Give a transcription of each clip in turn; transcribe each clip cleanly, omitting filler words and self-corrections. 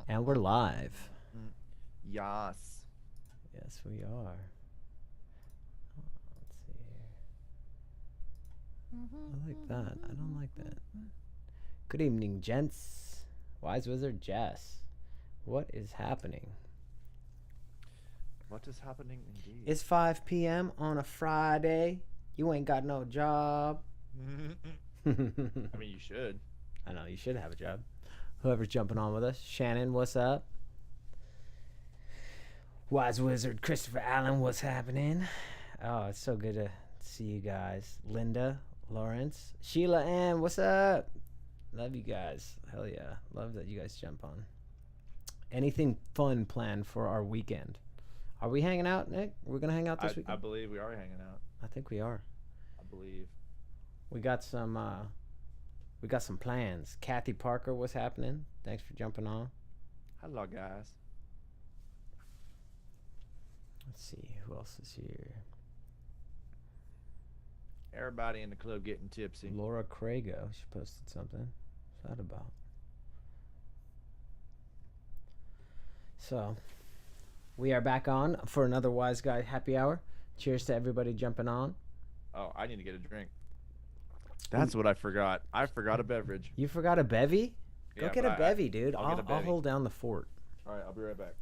And we're live. Yas. Yes, we are. Let's see here. I like that. I don't like that. Good evening, gents. Wise Wizard Jess. What is happening? What is happening indeed? It's 5 p.m. on a Friday. You ain't got no job. I mean, you should. I know, you should have a job. Whoever's jumping on with us. Shannon, what's up? Wise Wizard Christopher Allen, what's happening? Oh, it's so good to see you guys. Linda, Lawrence, Sheila Ann, what's up? Love you guys. Hell yeah. Love that you guys jump on. Anything fun planned for our weekend? Are we hanging out, Nick? We're going to hang out this weekend? I believe we are hanging out. I think we are. I believe. We got some plans. Kathy Parker, what's happening? Thanks for jumping on. Hello, guys. Let's see, who else is here? Everybody in the club getting tipsy. Laura Crago, she posted something. What's that about? So, we are back on for another Wise Guy Happy Hour. Cheers to everybody jumping on. Oh, I need to get a drink. That's what I forgot. I forgot a beverage. You forgot a bevy? Go Yeah, get a but bevy, dude. I'll get a I'll bevy. hold down the fort. All right, I'll be right back.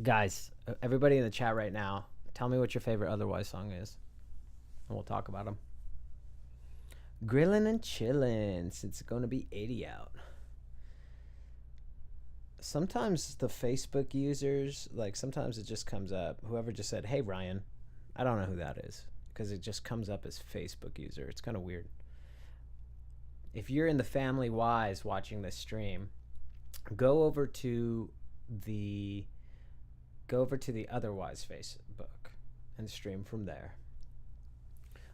Guys, everybody in the chat right now, tell me what your favorite Otherwise song is, and we'll talk about them. Grillin' and chillin', since it's going to be 80 out. Sometimes the Facebook users, like sometimes it just comes up, whoever just said, hey, Ryan, I don't know who that is, because it just comes up as Facebook user. It's kind of weird. If you're in the Family Wise watching this stream, go over to the Otherwise Facebook and stream from there.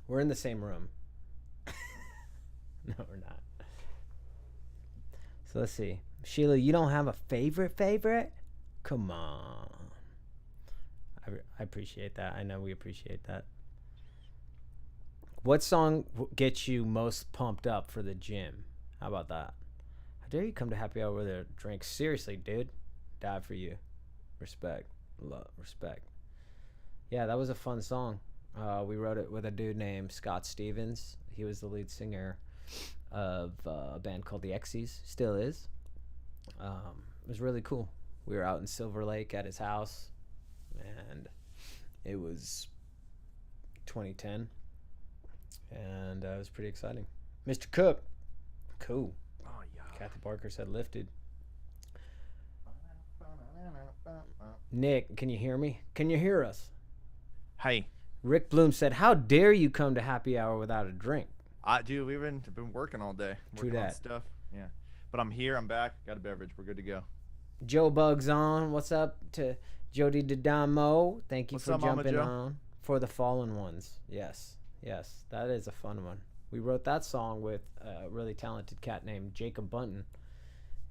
We're in the same room. No, we're not. So let's see. Sheila, you don't have a favorite? Come on. I appreciate that. I know we appreciate that. What song gets you most pumped up for the gym? How about that? How dare you come to happy hour with a drink? Seriously, dude. Die for you. Respect. Love. Respect. Yeah, that was a fun song. We wrote it with a dude named Scott Stevens. He was the lead singer of a band called the X's. Still is. It was really cool. We were out in Silver Lake at his house, and it was 2010, and it was pretty exciting. Mr. Cook, cool. Oh, yeah. Kathy Parker said lifted. Nick, can you hear me? Can you hear us? Hey. Rick Bloom said, how dare you come to happy hour without a drink? Dude, we've been working all day. True Working on that. stuff. Yeah. But I'm here. I'm back. Got a beverage. We're good to go. Joe Bugs on. What's up to Jody Didamo? Thank you What's for up, Mama jumping Joe? on. For the Fallen Ones. Yes. That is a fun one. We wrote that song with a really talented cat named Jacob Bunton.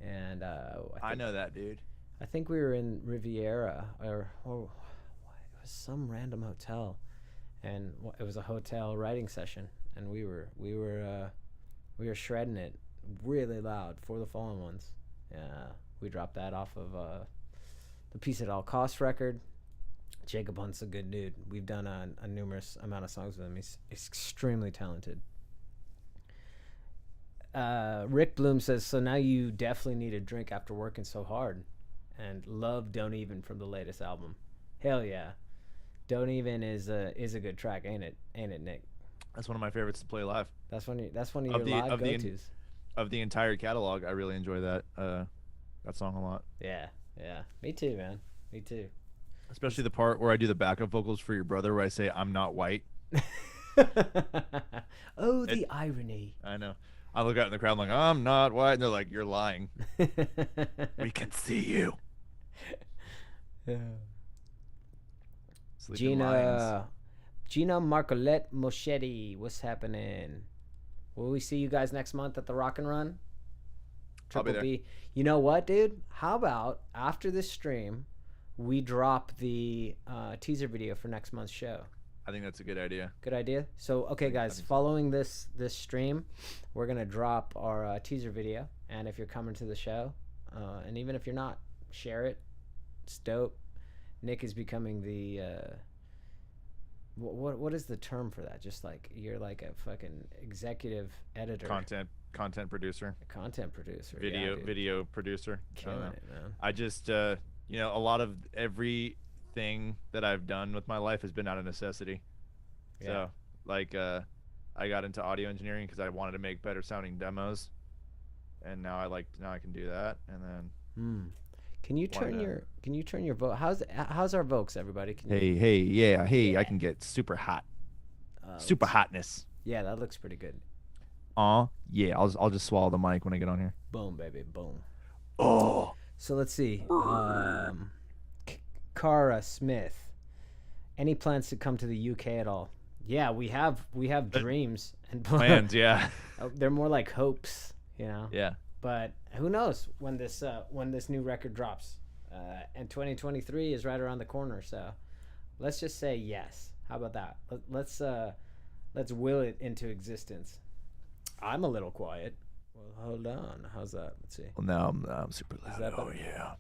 And I know that, dude. I think we were in Riviera or it was some random hotel, and it was a hotel writing session, and we were shredding it really loud for the Fallen Ones. Yeah, we dropped that off of the Peace at All Costs record. Jacob Hunt's a good dude. We've done a numerous amount of songs with him. He's extremely talented. Rick Bloom says, so now you definitely need a drink after working so hard. And love Don't Even from the latest album. Hell yeah. Don't Even is a good track, ain't it, Nick? That's one of my favorites to play live. That's one of your live go-tos. Of the entire catalog, I really enjoy that song a lot. Yeah. Me too, man. Me too. Especially the part where I do the backup vocals for your brother, where I say I'm not white. Oh, the irony. I know. I look out in the crowd like, I'm not white, and they're like, you're lying. We can see you. Sleeping lions. Gina Marcolette Moschetti, what's happening? Will we see you guys next month at the Rock and Run? I'll be there. B. You know what, dude? How about after this stream, we drop the teaser video for next month's show? I think that's a good idea. Good idea. So, okay, I guys, think so. following this stream, we're gonna drop our teaser video, and if you're coming to the show, and even if you're not, share it. It's dope. Nick is becoming the what is the term for that? Just like you're like a fucking executive editor, Content producer, a content producer, video producer. Killing it, man. I just a lot of everything that I've done with my life has been out of necessity. Yeah. So like I got into audio engineering because I wanted to make better sounding demos, and now I can do that. And then Can you turn your vote? How's our Vokes, everybody? I can get super hot, super hotness. Yeah, that looks pretty good. Yeah, I'll just swallow the mic when I get on here. Boom, baby, boom. Oh, So let's see. Cara Smith. Any plans to come to the UK at all? Yeah, we have dreams and plans. Yeah, they're more like hopes, you know. yeah. But who knows when this new record drops? And 2023 is right around the corner. So let's just say yes. How about that? Let's will it into existence. I'm a little quiet. Well, hold on. How's that? Let's see. Well, now I'm super loud. Is that better? Yeah.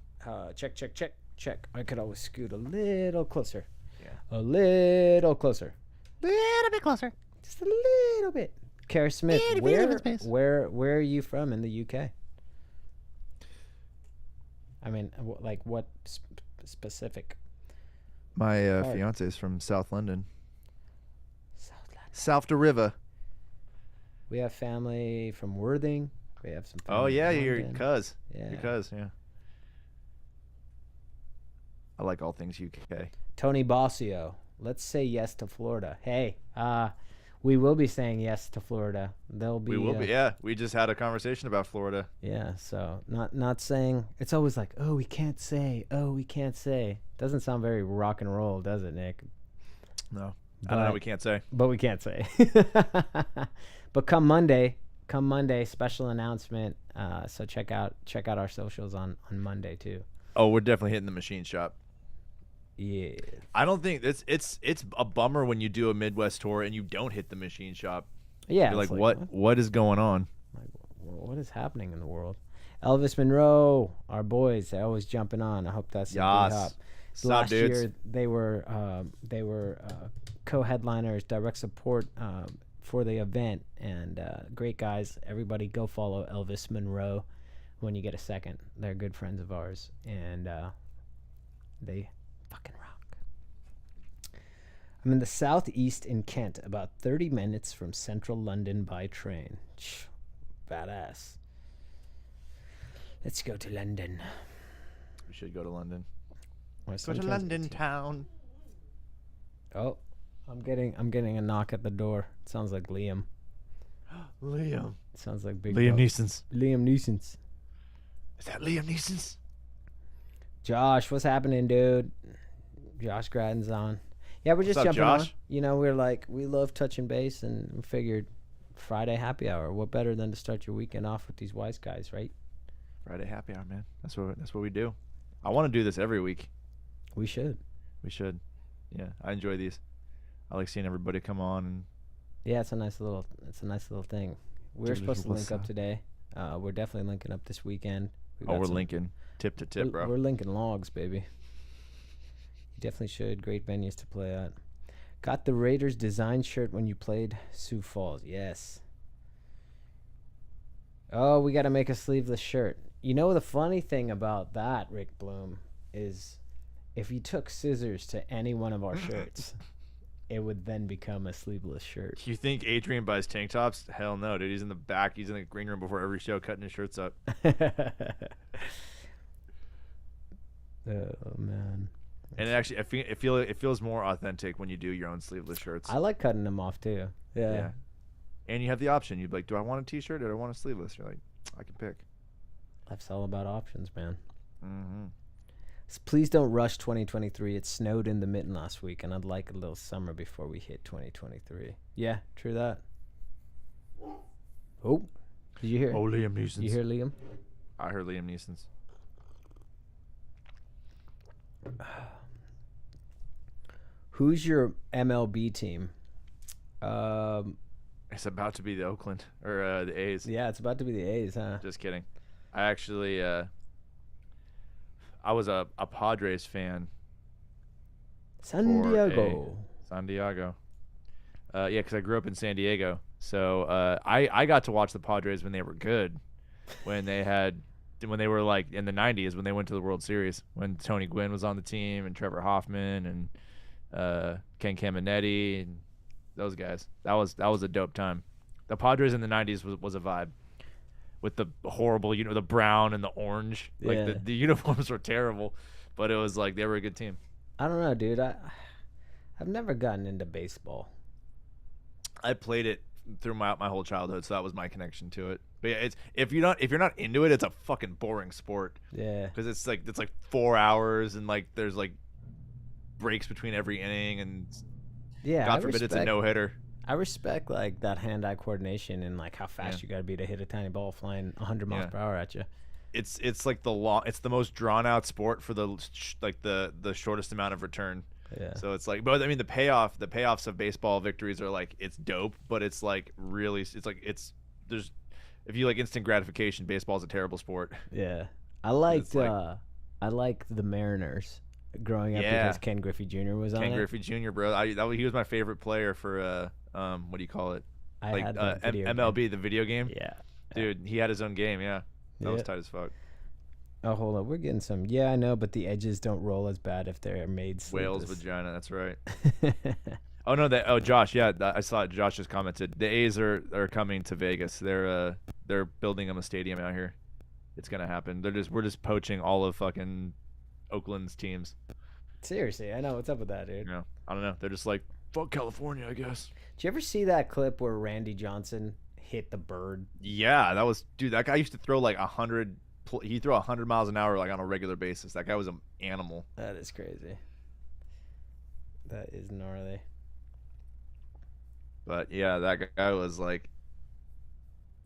Check. I could always scoot a little closer. Yeah. A little closer. Little bit closer. Just a little bit. Cara Smith, Little bit of space. where are you from in the UK? I mean, like what specific? My fiance is from South London. South London. South the river. We have family from Worthing. We have some. Oh family yeah, in your London. cuz. Yeah. Your cuz, yeah. I like all things UK. Tony Bossio. Let's say yes to Florida. Hey, we will be saying yes to Florida. They'll be. We will be. Yeah, we just had a conversation about Florida. Yeah, so not saying. It's always like, oh, we can't say. Oh, we can't say. Doesn't sound very rock and roll, does it, Nick? No, I don't know. We can't say. But we can't say. But come Monday, special announcement. So check out our socials on Monday too. Oh, we're definitely hitting the machine shop. Yeah. I don't think it's a bummer when you do a Midwest tour and you don't hit the machine shop. Yeah. You're it's like, what is going on? Like, what is happening in the world? Elvis Monroe, our boys, they're always jumping on. I hope that's Yas. up. Sup, Last dudes? year they were co-headliners, direct support for the event, and great guys. Everybody go follow Elvis Monroe when you get a second. They're good friends of ours, and they fucking rock. I'm in the southeast in Kent, about 30 minutes from central London by train. Badass. Let's go to London. We should go to London. My Go son to turns London 18. town. Oh, I'm getting a knock at the door. It sounds like Liam. Liam. It sounds like Big Liam Dog. Neeson's. Liam Neeson's. Is that Liam Neeson's? Josh, what's happening, dude? Josh Gradden's on. Yeah, we're just What's up, jumping on. Josh? You know, we love touching base, and we figured Friday happy hour. What better than to start your weekend off with these wise guys, right? Friday happy hour, man. That's what we do. I want to do this every week. We should. We should. Yeah, I enjoy these. I like seeing everybody come on and Yeah, it's a nice little thing. We're supposed to link up What's today. We're definitely linking up this weekend. we're linking tip to tip, bro. We're linking logs, baby. You definitely should. Great venues to play at. Got the Raiders design shirt when you played Sioux Falls. Yes. Oh, we got to make a sleeveless shirt. You know, the funny thing about that, Rick Bloom, is if you took scissors to any one of our shirts, it would then become a sleeveless shirt. You think Adrian buys tank tops? Hell no, dude. He's in the back. He's in the green room before every show cutting his shirts up. Oh, man. And actually, it feels more authentic when you do your own sleeveless shirts. I like cutting them off, too. Yeah. And you have the option. You'd be like, do I want a t-shirt or do I want a sleeveless? You're like, I can pick. Life's all about options, man. Mm-hmm. Please don't rush 2023. It snowed in the mitten last week, and I'd like a little summer before we hit 2023. Yeah, true that. Oh, did you hear? Oh, Liam Neeson's. You hear Liam? I heard Liam Neeson's. Who's your MLB team? It's about to be the Oakland or the A's. Yeah, it's about to be the A's, huh? Just kidding. I actually I was a Padres fan. San Diego. San Diego. Yeah, because I grew up in San Diego, so I got to watch the Padres when they were good, when they were like in the '90s when they went to the World Series, when Tony Gwynn was on the team and Trevor Hoffman and Ken Caminetti and those guys. That was a dope time. The Padres in the '90s was a vibe, with the horrible, the brown and the orange. Like Yeah. the uniforms were terrible, but it was like they were a good team. I don't know, dude. I've never gotten into baseball. I played it through my whole childhood, so that was my connection to it. But yeah, if you're not into it, it's a fucking boring sport. Yeah. Because it's like 4 hours and like there's like breaks between every inning and Yeah. God forbid it's a no hitter. I respect like that hand-eye coordination and like how fast you got to be to hit a tiny ball flying 100 miles per hour at you. It's like it's the most drawn out sport for the shortest amount of return. Yeah. So it's like, but I mean the payoffs of baseball victories are like, it's dope, but it's like really, there's, if you like instant gratification, baseball's a terrible sport. Yeah. I liked the Mariners growing up because Ken Griffey Jr. was on it. Ken Griffey Jr., bro. He was my favorite player for what do you call it? I had the video MLB, game. the video game. Yeah. Dude, he had his own game. Yeah, that was tight as fuck. Oh, hold on. We're getting some. Yeah, I know, but the edges don't roll as bad if they're made Whale's sleeveless. vagina. That's right. Oh no, Josh. Yeah, I saw it. Josh just commented. The A's are coming to Vegas. They're building them a stadium out here. It's gonna happen. We're just poaching all of fucking Oakland's teams. Seriously, I know. What's up with that, dude? Yeah, I don't know. They're just like, fuck California, I guess. Did you ever see that clip where Randy Johnson hit the bird? Yeah, that guy used to throw like 100. He threw 100 miles an hour like on a regular basis. That guy was an animal. That is crazy. That is gnarly. But yeah, that guy was like,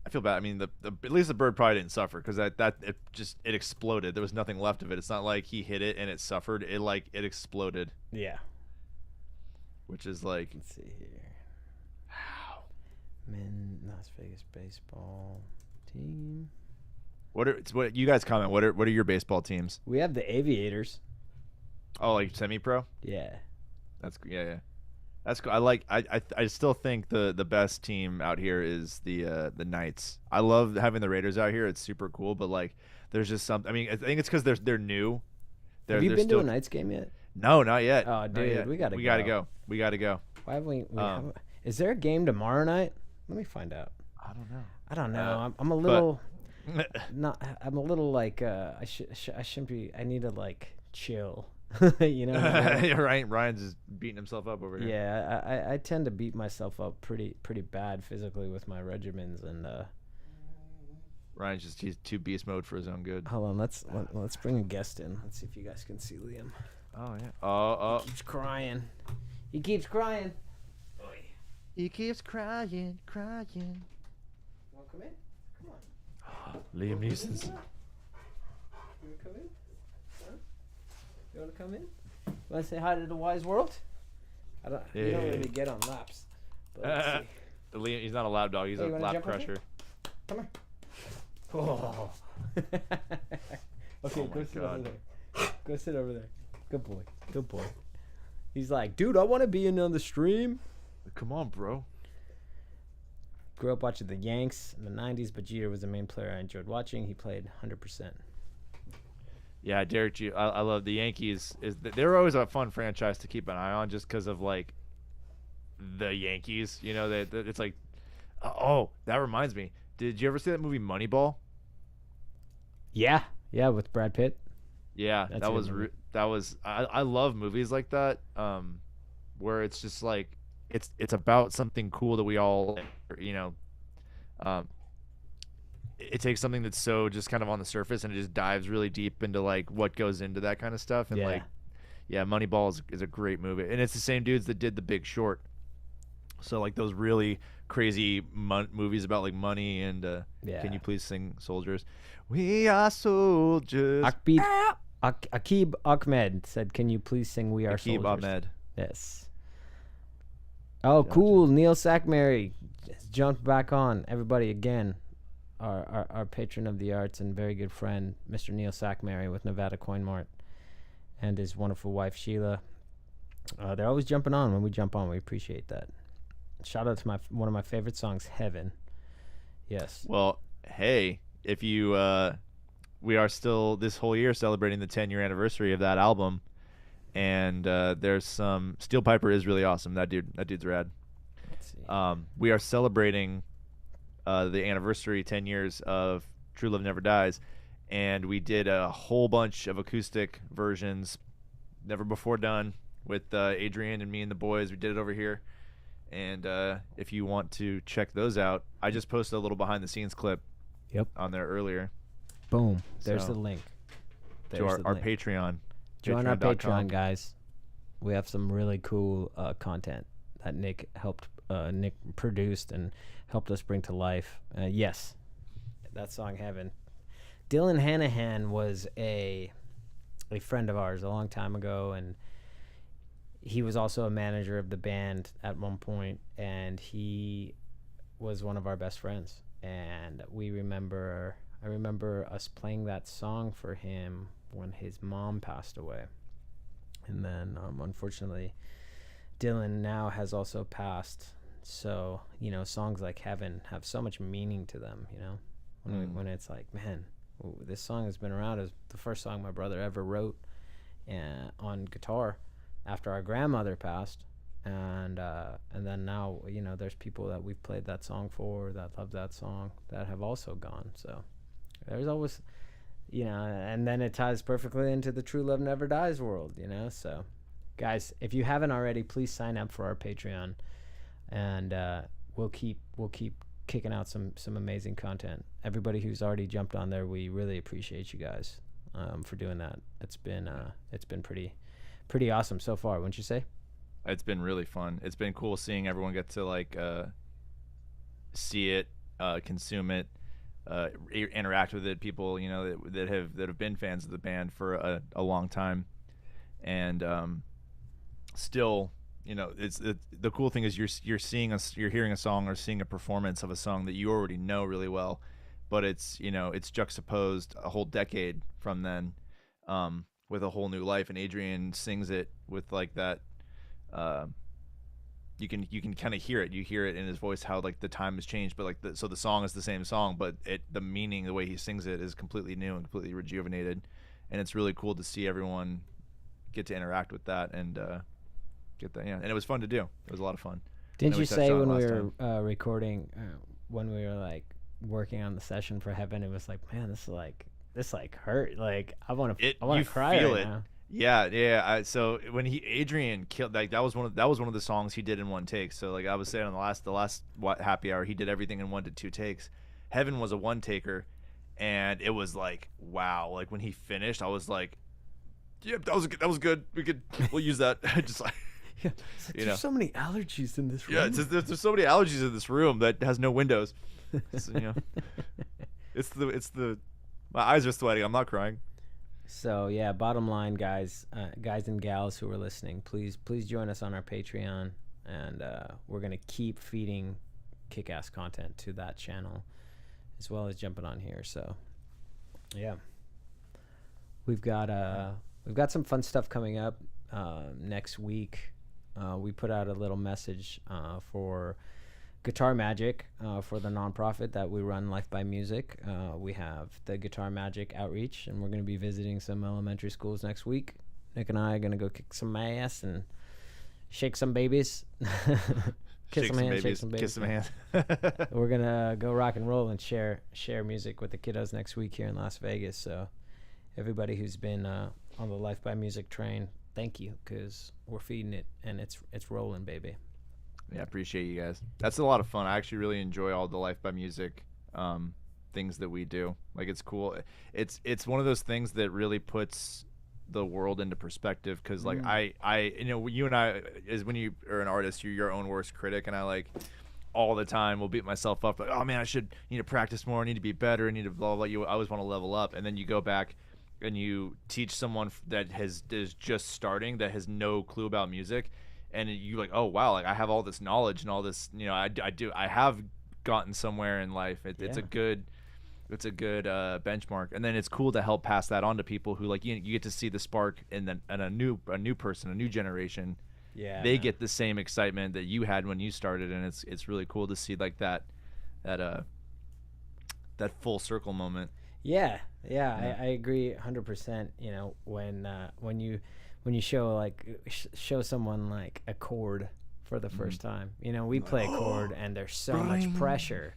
I feel bad. I mean, at least the bird probably didn't suffer because it exploded. There was nothing left of it. It's not like he hit it and it suffered. It exploded. Yeah. Which is like, Let's see here. Wow. Men Las Vegas baseball team. What you guys comment? What are your baseball teams? We have the Aviators. Oh, like semi-pro? Yeah. That's cool. I still think the best team out here is the Knights. I love having the Raiders out here. It's super cool, but like there's just something. I mean, I think it's because they're new. Have you been to a Knights game yet? No, not yet. Oh, dude, we gotta go. We gotta go. Why have we is there a game tomorrow night? Let me find out. I don't know. I don't know. I'm a little I'm a little like I shouldn't be. I need to like chill. You know. Ryan's just beating himself up over here. Yeah, I tend to beat myself up pretty bad physically with my regimens and. Ryan's he's too beast mode for his own good. Hold on, let's bring a guest in. Let's see if you guys can see Liam. Oh yeah. Oh. He keeps crying. He keeps crying. He keeps crying. You want to come in? Come on. Liam Neeson's. You want to come in? Huh? You want to come in? You want to say hi to the wise world? You don't really get on laps. But let's see. Liam, he's not a lap dog. He's a lap crusher. Come here. Oh. Okay, go sit over there. Go sit over there. Good boy. Good boy. He's like, dude, I want to be in on the stream. Come on, bro. Grew up watching the Yanks in the 90s, but Jeter was the main player I enjoyed watching. He played 100%. Yeah, Derek Jeter. I love the Yankees. They're always a fun franchise to keep an eye on just because of, like, the Yankees. You know, it's like, oh, that reminds me. Did you ever see that movie Moneyball? Yeah, with Brad Pitt. Yeah, that was I love movies like that, where it's just like it's about something cool that we all, it takes something that's so just kind of on the surface and it just dives really deep into like what goes into that kind of stuff. And Moneyball is a great movie, and it's the same dudes that did The Big Short. So like those really crazy movies about like money and Can You Please Sing Soldiers? We are soldiers. Akib Ahmed said, "Can you please sing We Are Soldiers?" Akib Ahmed. Yes. Oh, cool. Neil Sackmary has jumped back on. Everybody, again, our patron of the arts and very good friend, Mr. Neil Sackmary with Nevada Coin Mart, and his wonderful wife, Sheila. They're always jumping on when we jump on. We appreciate that. Shout out to one of my favorite songs, Heaven. Yes. Well, hey, if you, we are still this whole year celebrating the 10-year anniversary of that album. And there's some Steel Piper is really awesome. That dude's rad. Let's see. We are celebrating the anniversary 10 years of True Love Never Dies, and we did a whole bunch of acoustic versions, never before done, with Adrian and me and the boys. We did it over here, and if you want to check those out, I just posted a little behind the scenes clip. Yep. On there earlier. Boom. There's the link. To our Patreon. Join our Patreon, guys. We have some really cool content that Nick produced and helped us bring to life. Yes, that song Heaven. Dylan Hanahan was a friend of ours a long time ago, and he was also a manager of the band at one point, and he was one of our best friends. And I remember us playing that song for him when his mom passed away. And then unfortunately Dylan now has also passed, so songs like Heaven have so much meaning to them, when it's like, man, this song has been around as the first song my brother ever wrote on guitar after our grandmother passed, and then now there's people that we've played that song for that love that song that have also gone. So there's always and then it ties perfectly into the True Love Never Dies world, So, guys, if you haven't already, please sign up for our Patreon, and we'll keep kicking out some amazing content. Everybody who's already jumped on there, we really appreciate you guys for doing that. It's been pretty awesome so far, wouldn't you say? It's been really fun. It's been cool seeing everyone get to see it, consume it. Interact with it, people that have been fans of the band for a long time, and still it's the cool thing is you're hearing a song or seeing a performance of a song that you already know really well, but it's it's juxtaposed a whole decade from then with a whole new life, and Adrian sings it with like that you can kind of hear it. You hear it in his voice how like the time has changed, but like so the song is the same song, but the meaning, the way he sings it, is completely new and completely rejuvenated, and it's really cool to see everyone get to interact with that and get that. Yeah, and it was fun to do. It was a lot of fun. Didn't you say when we were recording, when we were like working on the session for Heaven, it was like, man, this hurt. Like I want to cry right now. Yeah. So when Adrian killed, like that was one of the songs he did in one take. So like I was saying on the last happy hour, he did everything in 1 to 2 takes. Heaven was a one taker, and it was like, wow. Like when he finished, I was like, yeah, that was good. We'll use that. Just like, yeah, there's so many allergies in this room. Yeah, there's so many allergies in this room that has no windows. So, it's the my eyes are sweating. I'm not crying. So yeah, bottom line, guys and gals who are listening, please join us on our Patreon, and we're gonna keep feeding kick-ass content to that channel, as well as jumping on here. So yeah, we've got some fun stuff coming up next week. We put out a little message for Guitar Magic for the nonprofit that we run, Life by Music. We have the Guitar Magic outreach, and we're going to be visiting some elementary schools next week. Nick and I are going to go kick some ass and shake some babies. Kiss some hands. Kiss some hands. We're going to go rock and roll and share music with the kiddos next week here in Las Vegas. So everybody who's been on the Life by Music train, thank you, because we're feeding it, and it's rolling, baby. Yeah, appreciate you guys. That's a lot of fun. I actually really enjoy all the Life by Music things that we do. Like, it's cool. It's one of those things that really puts the world into perspective, because like I you and I, is when you are an artist, you're your own worst critic, and I like all the time will beat myself up like, oh man, need to practice more, I need to be better, I need to blah blah. You always want to level up, and then you go back and you teach someone that is just starting, that has no clue about music, and you like, oh wow, like I have all this knowledge and all this, I have gotten somewhere in life. It's a good benchmark, and then it's cool to help pass that on to people who like you get to see the spark in a new person, a new generation. Yeah, they get the same excitement that you had when you started, and it's really cool to see like that full circle moment. Yeah. I agree 100%. When you show someone like a chord for the first time, we play a chord and there's so much pressure.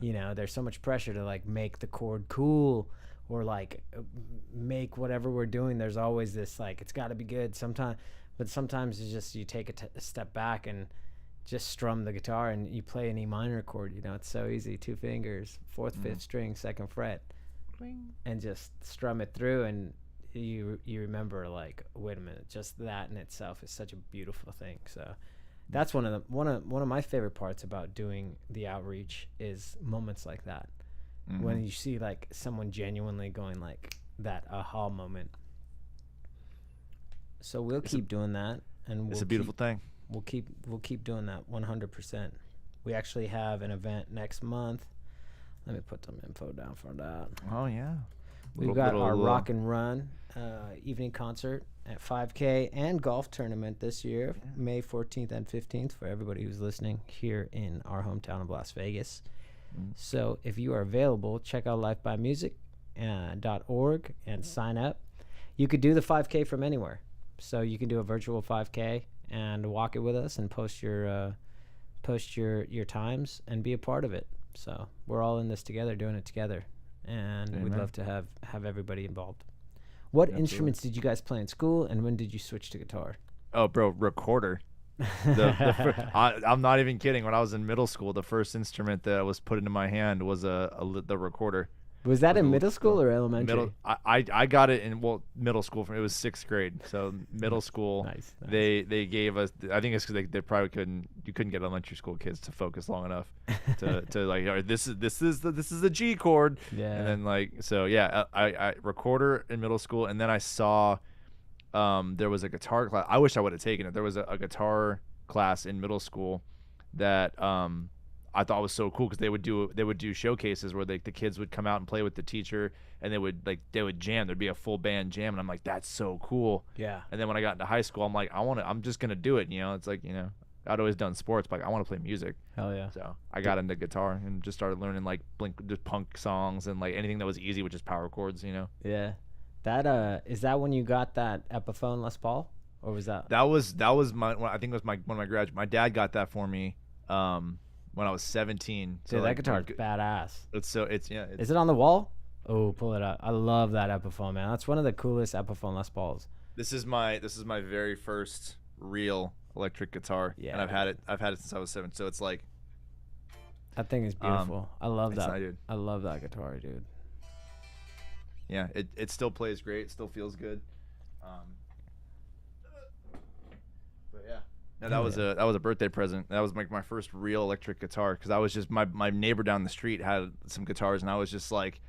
There's so much pressure to like make the chord cool or like make whatever we're doing. There's always this like it's got to be good sometimes, but sometimes it's just you take a step back and just strum the guitar and you play an E minor chord. It's so easy. 2 fingers, 4th, 5th string, 2nd fret, and just strum it through, and you remember like, wait a minute, just that in itself is such a beautiful thing. So that's one of my favorite parts about doing the outreach is moments like that, when you see like someone genuinely going like that aha moment. So we'll keep doing that, and it's a beautiful thing. We'll keep doing that 100%. We actually have an event next month. Let me put some info down for that. Oh yeah. We've got our Rock and Run evening concert at 5K and golf tournament this year, May 14th and 15th, for everybody who's listening here in our hometown of Las Vegas. So if you are available, check out lifebymusic.org and sign up. You could do the 5K from anywhere. So you can do a virtual 5K and walk it with us and post your times and be a part of it. So we're all in this together, doing it together, and we'd love to have everybody involved. What instruments did you guys play in school, and when did you switch to guitar? Oh, bro, recorder. I'm not even kidding. When I was in middle school, the first instrument that was put into my hand was the recorder. Was that in middle school or elementary? I got it in middle school. It was 6th grade, so middle school. Nice. They gave us. I think it's because they probably couldn't get elementary school kids to focus long enough to like, all right, this is the G chord. Yeah. And then like I recorder in middle school, and then I saw there was a guitar class. I wish I would have taken it. There was a guitar class in middle school that I thought was so cool, because they would do showcases where the kids would come out and play with the teacher, and they would jam. There'd be a full band jam, and I'm like, that's so cool. Yeah. And then when I got into high school, I'm like, I'm just gonna do it. It's like, I'd always done sports, but like, I want to play music. Hell yeah. So I got into guitar and just started learning like just punk songs and like anything that was easy, which is power chords. Yeah. That is that when you got that Epiphone Les Paul, or was that? That was I think it was one of my graduates. My dad got that for me. When I was 17. So that guitar's badass. Is it on the wall? Oh, pull it up. I love that Epiphone, man. That's one of the coolest Epiphone Les Pauls. This is my very first real electric guitar. Yeah. And I've had it since I was 7. So it's like, that thing is beautiful. I love that. I love that guitar, dude. Yeah, it still plays great. It still feels good. But yeah. No, that was a birthday present. That was like my first real electric guitar, because I was just my neighbor down the street had some guitars, and I was just like,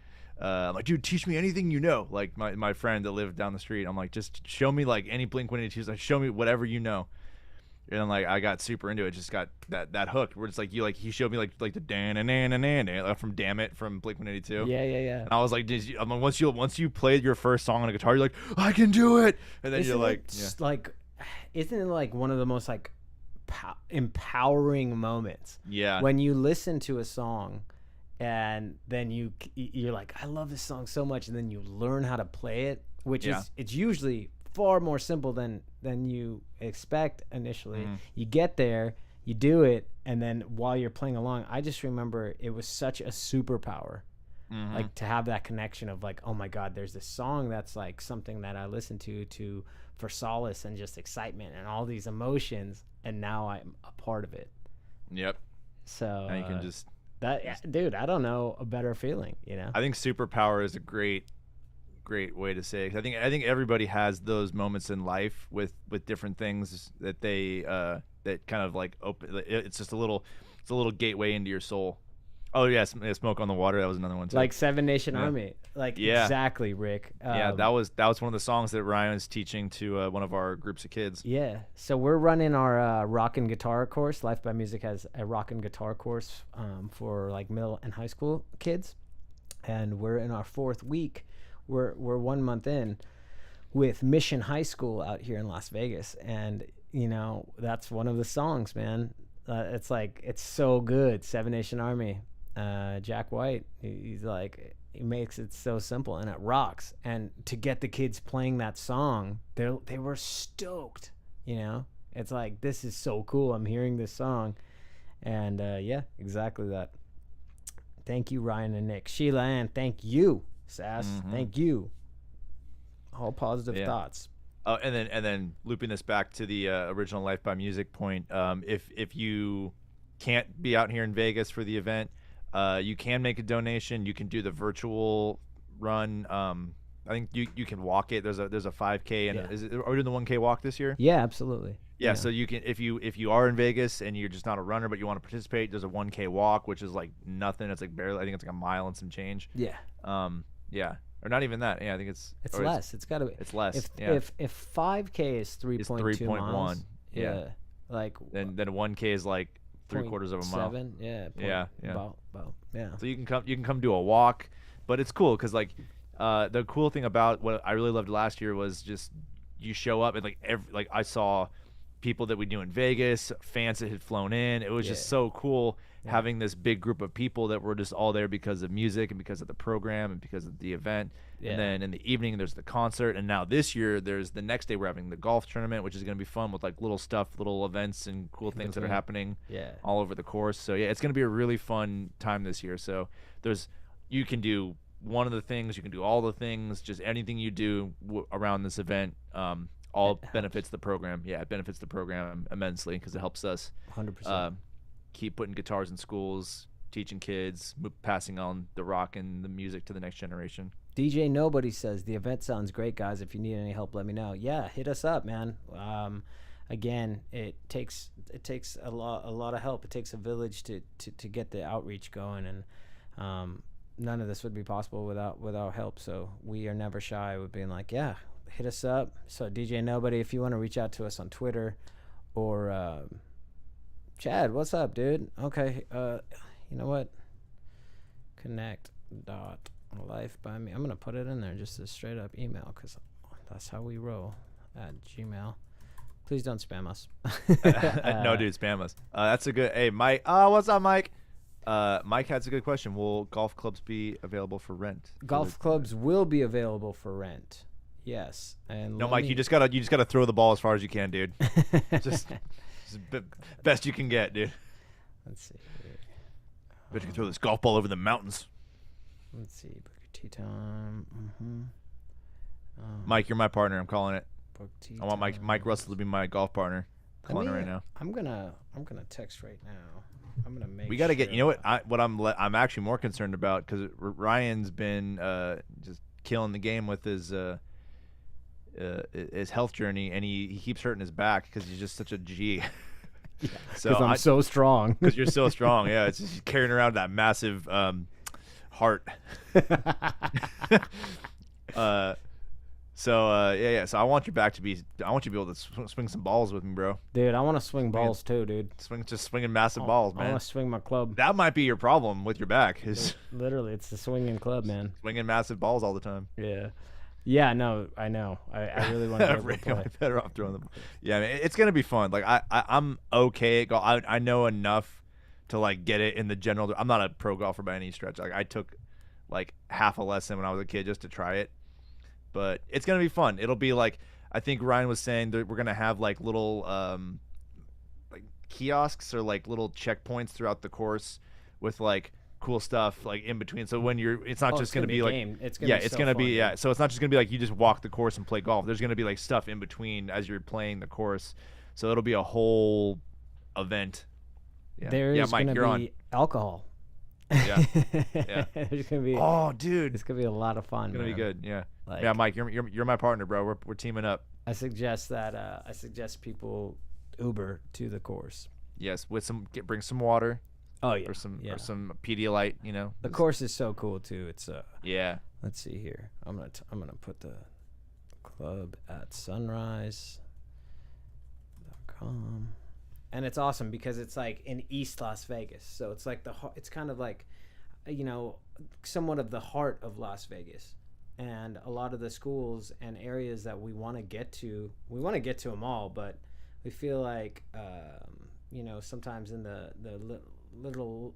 dude, teach me anything you know. Like my friend that lived down the street, I'm like, just show me like any Blink-182. Like, show me whatever you know. And I'm like, I got super into it. Just got that hook where it's like he showed me like the dan from Damn It from Blink-182. Yeah. And I was like, once you played your first song on a guitar, you're like, I can do it. And then you're like, isn't it like one of the most like empowering moments? Yeah. When you listen to a song and then you're like, I love this song so much, and then you learn how to play it, which is it's usually far more simple than you expect initially. You get there, you do it, and then while you're playing along, I just remember it was such a superpower. Like to have that connection of like, oh my God, there's this song that's like something that I listen to for solace and just excitement and all these emotions, and now I'm a part of it. Yep. So now you can just dude, I don't know a better feeling, I think superpower is a great way to say it. I think everybody has those moments in life with different things that they that kind of like open. It's a little gateway into your soul. Oh yeah, Smoke on the Water. That was another one too. Like Seven Nation Yeah. Army. Like Yeah. exactly, Rick. Yeah, that was one of the songs that Ryan was teaching to one of our groups of kids. Yeah. So we're running our rock and guitar course. Life by Music has a rock and guitar course for like middle and high school kids, and we're in our 4th week. We're 1 month in with Mission High School out here in Las Vegas, and you know that's one of the songs, man. It's like it's so good. Seven Nation Army. Jack White, he's like, he makes it so simple and it rocks. And to get the kids playing that song, they were stoked. You know, it's like, this is so cool. I'm hearing this song, and yeah, exactly that. Thank you, Ryan and Nick. Sheila Ann, thank you. Sass, thank you. All positive thoughts. Oh, and then looping this back to the original Life by Music point. If you can't be out here in Vegas for the event, you can make a donation. You can do the virtual run. I think you can walk it. There's a 5K and are we doing the 1K walk this year? Yeah, absolutely. Yeah, so you can if you are in Vegas and you're just not a runner but you want to participate, there's a 1K walk, which is like nothing. It's like barely, I think it's like a mile and some change. Yeah. Yeah. Or not even that. Yeah, I think it's less. It's got to be. It's less. If 5K is 3.2 miles. Yeah. Like then 1K is like 3/4 of a mile. 7. Yeah. Yeah. About, yeah. So you can come do a walk, but it's cool because like the cool thing about what I really loved last year was just you show up and like I saw people that we knew in Vegas, fans that had flown in. It was just so cool having this big group of people that were just all there because of music and because of the program and because of the event. Yeah. And then in the evening there's the concert, and now this year there's the next day we're having the golf tournament, which is going to be fun with like little events and cool things that are happening all over the course. So yeah, it's going to be a really fun time this year. So you can do one of the things, you can do all the things, just anything you do around this event. All benefits the program. Yeah, it benefits the program immensely because it helps us 100%. Keep putting guitars in schools, teaching kids, passing on the rock and the music to the next generation. DJ Nobody says the event sounds great, guys. If you need any help, let me know. Yeah, hit us up, man. Again, it takes a lot of help. It takes a village to get the outreach going, and none of this would be possible without help. So we are never shy with being like, yeah, hit us up. So DJ Nobody, if you want to reach out to us on Twitter, or Chad, what's up, dude? Okay, you know what? Connect.life by me. I'm gonna put it in there, just a straight up email, because that's how we roll at Gmail. Please don't spam us. No, dude, spam us. That's a good. Hey, Mike. What's up, Mike? Mike has a good question. Will golf clubs be available for rent? Golf clubs will be available for rent. Yes. And no, Mike, you just gotta throw the ball as far as you can, dude. just best you can get, dude. Let's see. Bet you can throw this golf ball over the mountains. Let's see. Booker T time. Mike, you're my partner. I'm calling it. T I want Mike Russell to be my golf partner. Calling it right now. I'm gonna text right now. I'm gonna make. We got to get. You know what? I'm actually more concerned about, because Ryan's been just killing the game with his health journey, and he keeps hurting his back because he's just such a G. Yeah, so I'm so strong. Because you're so strong. Yeah, it's just carrying around that massive heart. So I want your back to be. I want you to be able to swing some balls with me, bro. Dude, I want to swing balls too, dude. Swinging massive balls, man. I want to swing my club. That might be your problem with your back. Literally, it's the swinging club, man. Swinging massive balls all the time. Yeah. Yeah, no, I know. I really want to play. I'm better off throwing the ball. Yeah, I mean, it's gonna be fun. Like I'm okay at golf. I know enough to like get it in the general. I'm not a pro golfer by any stretch. Like I took like half a lesson when I was a kid just to try it. But it's gonna be fun. It'll be like, I think Ryan was saying that we're gonna have like little like kiosks or like little checkpoints throughout the course with like cool stuff like in between. So when it's not just gonna be like game. It's gonna be So it's not just gonna be like you just walk the course and play golf. There's gonna be like stuff in between as you're playing the course. So it'll be a whole event. Yeah. There's Mike, gonna be alcohol. Yeah. There's gonna be. Oh, dude, it's gonna be a lot of fun. It's gonna be good. Yeah. Yeah, Mike, you're my partner, bro. We're teaming up. I suggest people Uber to the course. Yes, with bring some water, Oh yeah. Or some yeah. Pedialyte, you know. The course is so cool too. It's Yeah. Let's see here. I'm gonna put the club at sunrise.com, and it's awesome because it's like in East Las Vegas, so it's like it's kind of like, you know, somewhat of the heart of Las Vegas, and a lot of the schools and areas that we want to get to them all, but we feel like you know, sometimes in the little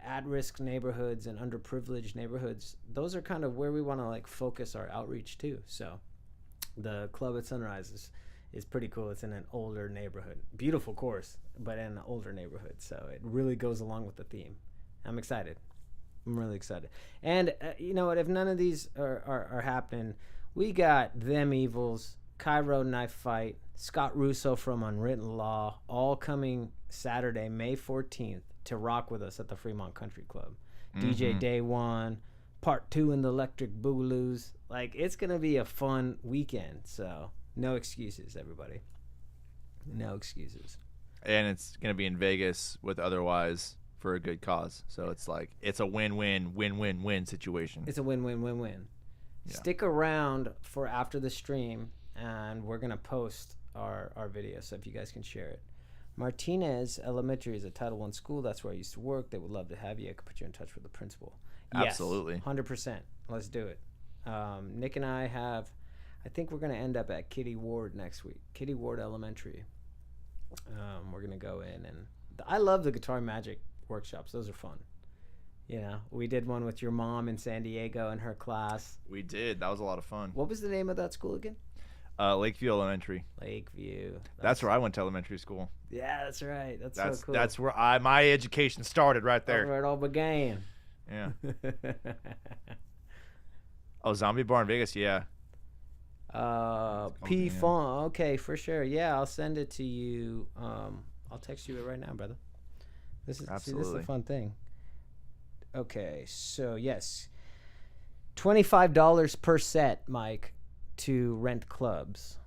at-risk neighborhoods and underprivileged neighborhoods, those are kind of where we want to like focus our outreach too. So the club at Sunrise is pretty cool. It's in an older neighborhood, beautiful course, but in an older neighborhood, so it really goes along with the theme. I'm excited. I'm really excited. And you know what, if none of these are happening, we got Them Evils, Cairo Knife Fight, Scott Russo from Unwritten Law, all coming Saturday, May 14th, to rock with us at the Fremont Country Club. DJ Day One, Part 2 in the Electric Boogaloos. Like, it's going to be a fun weekend, so no excuses, everybody. No excuses. And it's going to be in Vegas with Otherwise for a good cause. So it's like, it's a win-win situation. It's a win-win-win-win. Yeah. Stick around for after the stream, and we're going to post our video, so if you guys can share it. Martinez Elementary is a Title I school. That's where I used to work. They would love to have you. I could put you in touch with the principal. Absolutely. Yes, 100%. Let's do it. Nick and I think we're going to end up at Kitty Ward next week. Kitty Ward Elementary. We're going to go in, and I love the Guitar Magic workshops. Those are fun. You know, we did one with your mom in San Diego in her class. We did. That was a lot of fun. What was the name of that school again? Lakeview Elementary. Lakeview. That's where I went to elementary school. Yeah, that's right. That's so cool. That's where my education started, right there. That's where it all began. Yeah. Oh, Zombie Bar in Vegas, yeah. P Fun. Okay, for sure. Yeah, I'll send it to you. I'll text you it right now, brother. This is a fun thing. Okay, so yes, $25 per set, Mike, to rent clubs.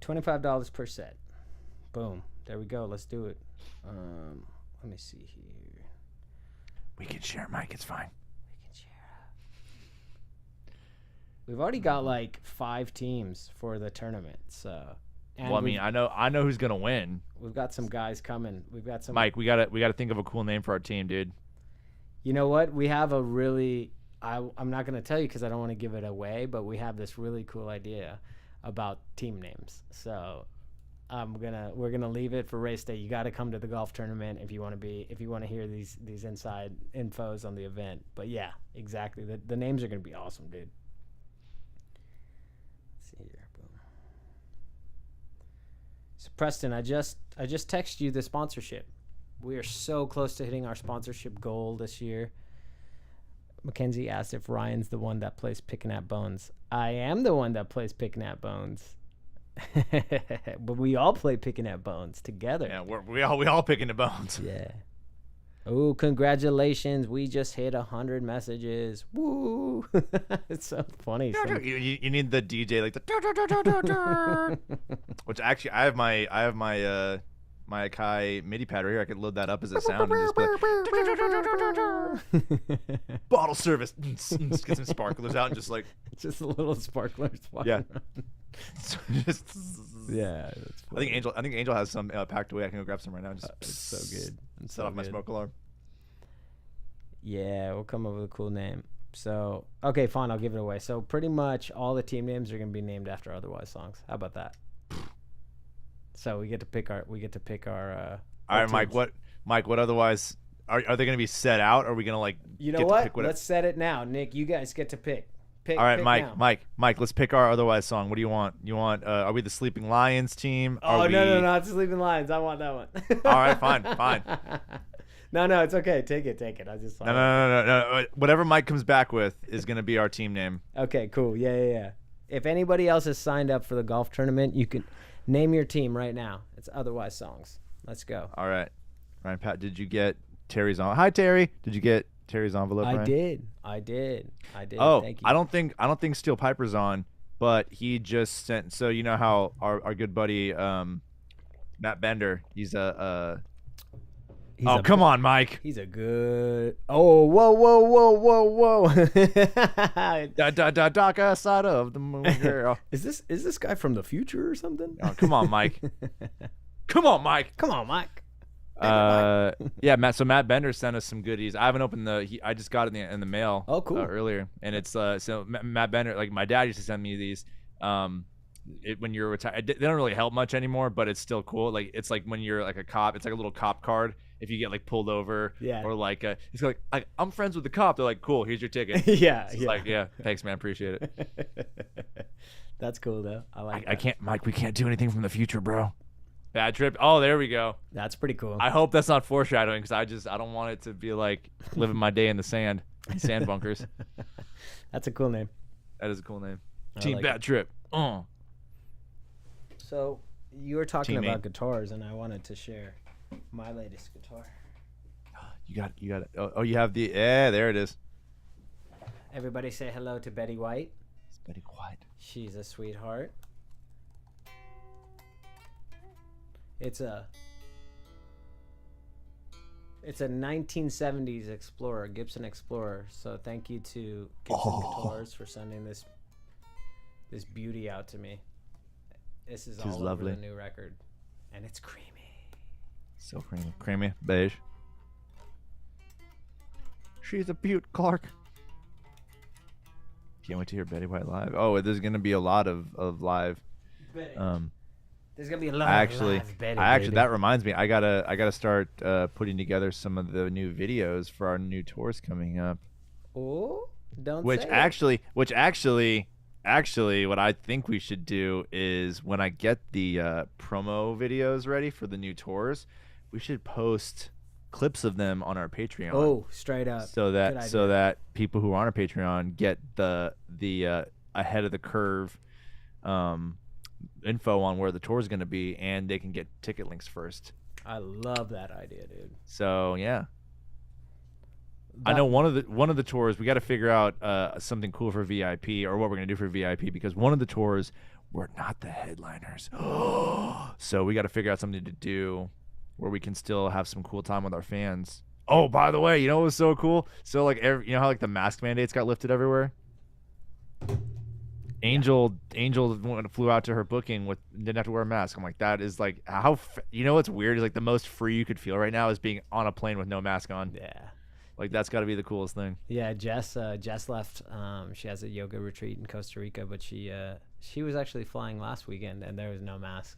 $25 per set. Boom. There we go. Let's do it. Let me see here. We can share, Mike. It's fine. We can share. We've already got like 5 teams for the tournament. So. Well, I mean, I know who's gonna win. We've got some guys coming. We've got some. Mike, we gotta think of a cool name for our team, dude. You know what? We have a really. I'm not gonna tell you because I don't want to give it away, but we have this really cool idea about team names. So we're gonna leave it for race day. You got to come to the golf tournament if you want to hear these inside infos on the event. But yeah, exactly. The names are gonna be awesome, dude. Let's see here. Boom. So Preston, I just texted you the sponsorship. We are so close to hitting our sponsorship goal this year. Mackenzie asked if Ryan's the one that plays Picking at Bones. I am the one that plays Picking at Bones. But we all play Picking at Bones together. Yeah, we all Picking at Bones. Yeah. Oh, congratulations. We just hit 100 messages. Woo. It's so funny. You need the DJ like the which actually I have my Akai MIDI pad right here. I could load that up as a sound and just be like, bottle service. Get some sparklers out and just like just a little sparklers. Yeah. Yeah. I think Angel has some packed away. I can go grab some right now. Just it's so good. It's set off my smoke alarm. Yeah, we'll come up with a cool name. So okay, fine. I'll give it away. So pretty much all the team names are gonna be named after Otherwise songs. How about that? So we get to pick our. All right, Mike. What Otherwise are they going to be set out? Or are we going to like? You know what? Let's set it now, Nick. You guys get to pick. All right, pick Mike. Now. Mike. Let's pick our Otherwise song. What do you want? Are we the Sleeping Lions team? No, not Sleeping Lions. I want that one. All right, fine. No, it's okay. Take it. I just. No. Whatever Mike comes back with is going to be our team name. Okay, cool. Yeah. If anybody else has signed up for the golf tournament, you can. Name your team right now. It's Otherwise songs. Let's go. All right. Ryan, Pat, did you get Terry's envelope? Hi, Terry. Did you get Terry's envelope? I Ryan? did. Oh, thank you. I don't think Steel Piper's on, but he just sent. So you know how our good buddy Matt Bender, he's Oh, come on, Mike. He's a good. Oh, whoa. Dark side of the moon, girl. Is this guy from the future or something? Oh, come on, Mike. Come on, Mike. Come on, Mike. Yeah, Matt. So Matt Bender sent us some goodies. I haven't opened I just got it in the mail. Oh, cool. Earlier, and it's so Matt Bender. Like my dad used to send me these. When you're retired, they don't really help much anymore, but it's still cool. Like it's like when you're like a cop, it's like a little cop card. If you get like pulled over, or like it's like I'm friends with the cop. They're like, cool, here's your ticket. Yeah, it's like thanks, man, appreciate it. That's cool though. I can't, Mike. We can't do anything from the future, bro. Bad trip. Oh, there we go. That's pretty cool. I hope that's not foreshadowing because I don't want it to be like living my day in the sand bunkers. That's a cool name. That is a cool name. Team Bad Trip. So you were talking about guitars, and I wanted to share my latest guitar. You got it. Oh, you have the there it is. Everybody say hello to Betty White. It's Betty White. She's a sweetheart. It's a 1970s Explorer, Gibson Explorer. So thank you to Gibson Guitars for sending this beauty out to me. This is all lovely. over the new record, and it's creamy. So creamy, beige. She's a beaut, Clark. Can't wait to hear Betty White live. Oh, there's gonna be a lot of live. Betty. There's gonna be a lot of live Betty. That reminds me. I gotta start putting together some of the new videos for our new tours coming up. Oh, don't. Which actually, what I think we should do is when I get the promo videos ready for the new tours, we should post clips of them on our Patreon. Oh, straight up. So that people who are on our Patreon get the ahead of the curve info on where the tour is going to be, and they can get ticket links first. I love that idea, dude. So yeah. I know one of the tours we got to figure out something cool for VIP, or what we're gonna do for VIP, because one of the tours we're not the headliners. So we got to figure out something to do where we can still have some cool time with our fans. Oh, by the way, you know what was so cool? So like you know how like the mask mandates got lifted everywhere? Angel flew out to her booking didn't have to wear a mask. I'm like, that is like you know what's weird is like the most free you could feel right now is being on a plane with no mask on. Yeah. Like that's got to be the coolest thing. Yeah, Jess left. She has a yoga retreat in Costa Rica, but she was actually flying last weekend, and there was no masks.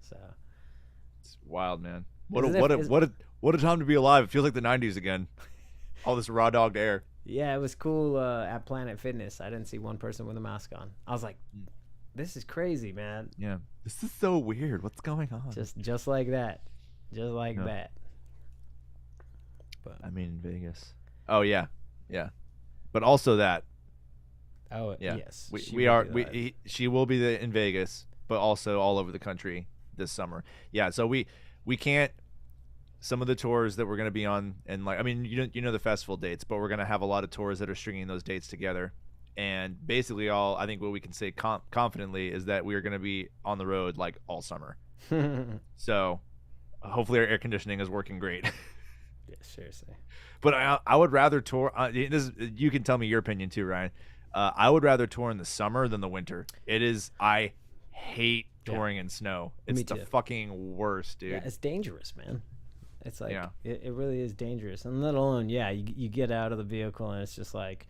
So it's wild, man. What a time to be alive. It feels like the 90s again. All this raw dogged air. Yeah, it was cool at Planet Fitness. I didn't see one person with a mask on. I was like, this is crazy, man. Yeah, this is so weird. What's going on? Just like that, that. But I mean, in Vegas. Oh yeah. But also that. Oh yeah. Yes. She will be in Vegas, but also all over the country this summer. Yeah. So we can't. Some of the tours that we're going to be on, and like, I mean, you know the festival dates, but we're going to have a lot of tours that are stringing those dates together. And basically I think what we can say confidently is that we are going to be on the road like all summer. So hopefully our air conditioning is working great. Yeah, seriously. But I would rather tour. You can tell me your opinion too, Ryan. I would rather tour in the summer than the winter. I hate touring in snow. It's the fucking worst, dude. Yeah, it's dangerous, man. It's like it really is dangerous, and let alone you get out of the vehicle and it's just like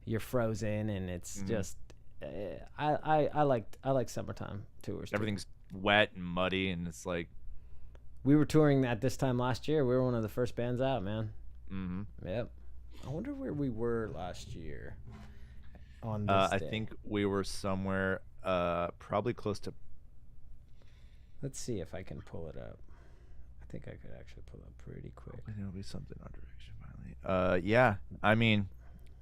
you're frozen, and it's just I like summertime tours. Everything's wet and muddy, and it's like we were touring at this time last year. We were one of the first bands out, man. Mm-hmm. Yep. I wonder where we were last year. On this I think we were somewhere probably close to. Let's see if I can pull it up. I think I could actually pull it up pretty quick. It'll be something on direction finally. Yeah. I mean,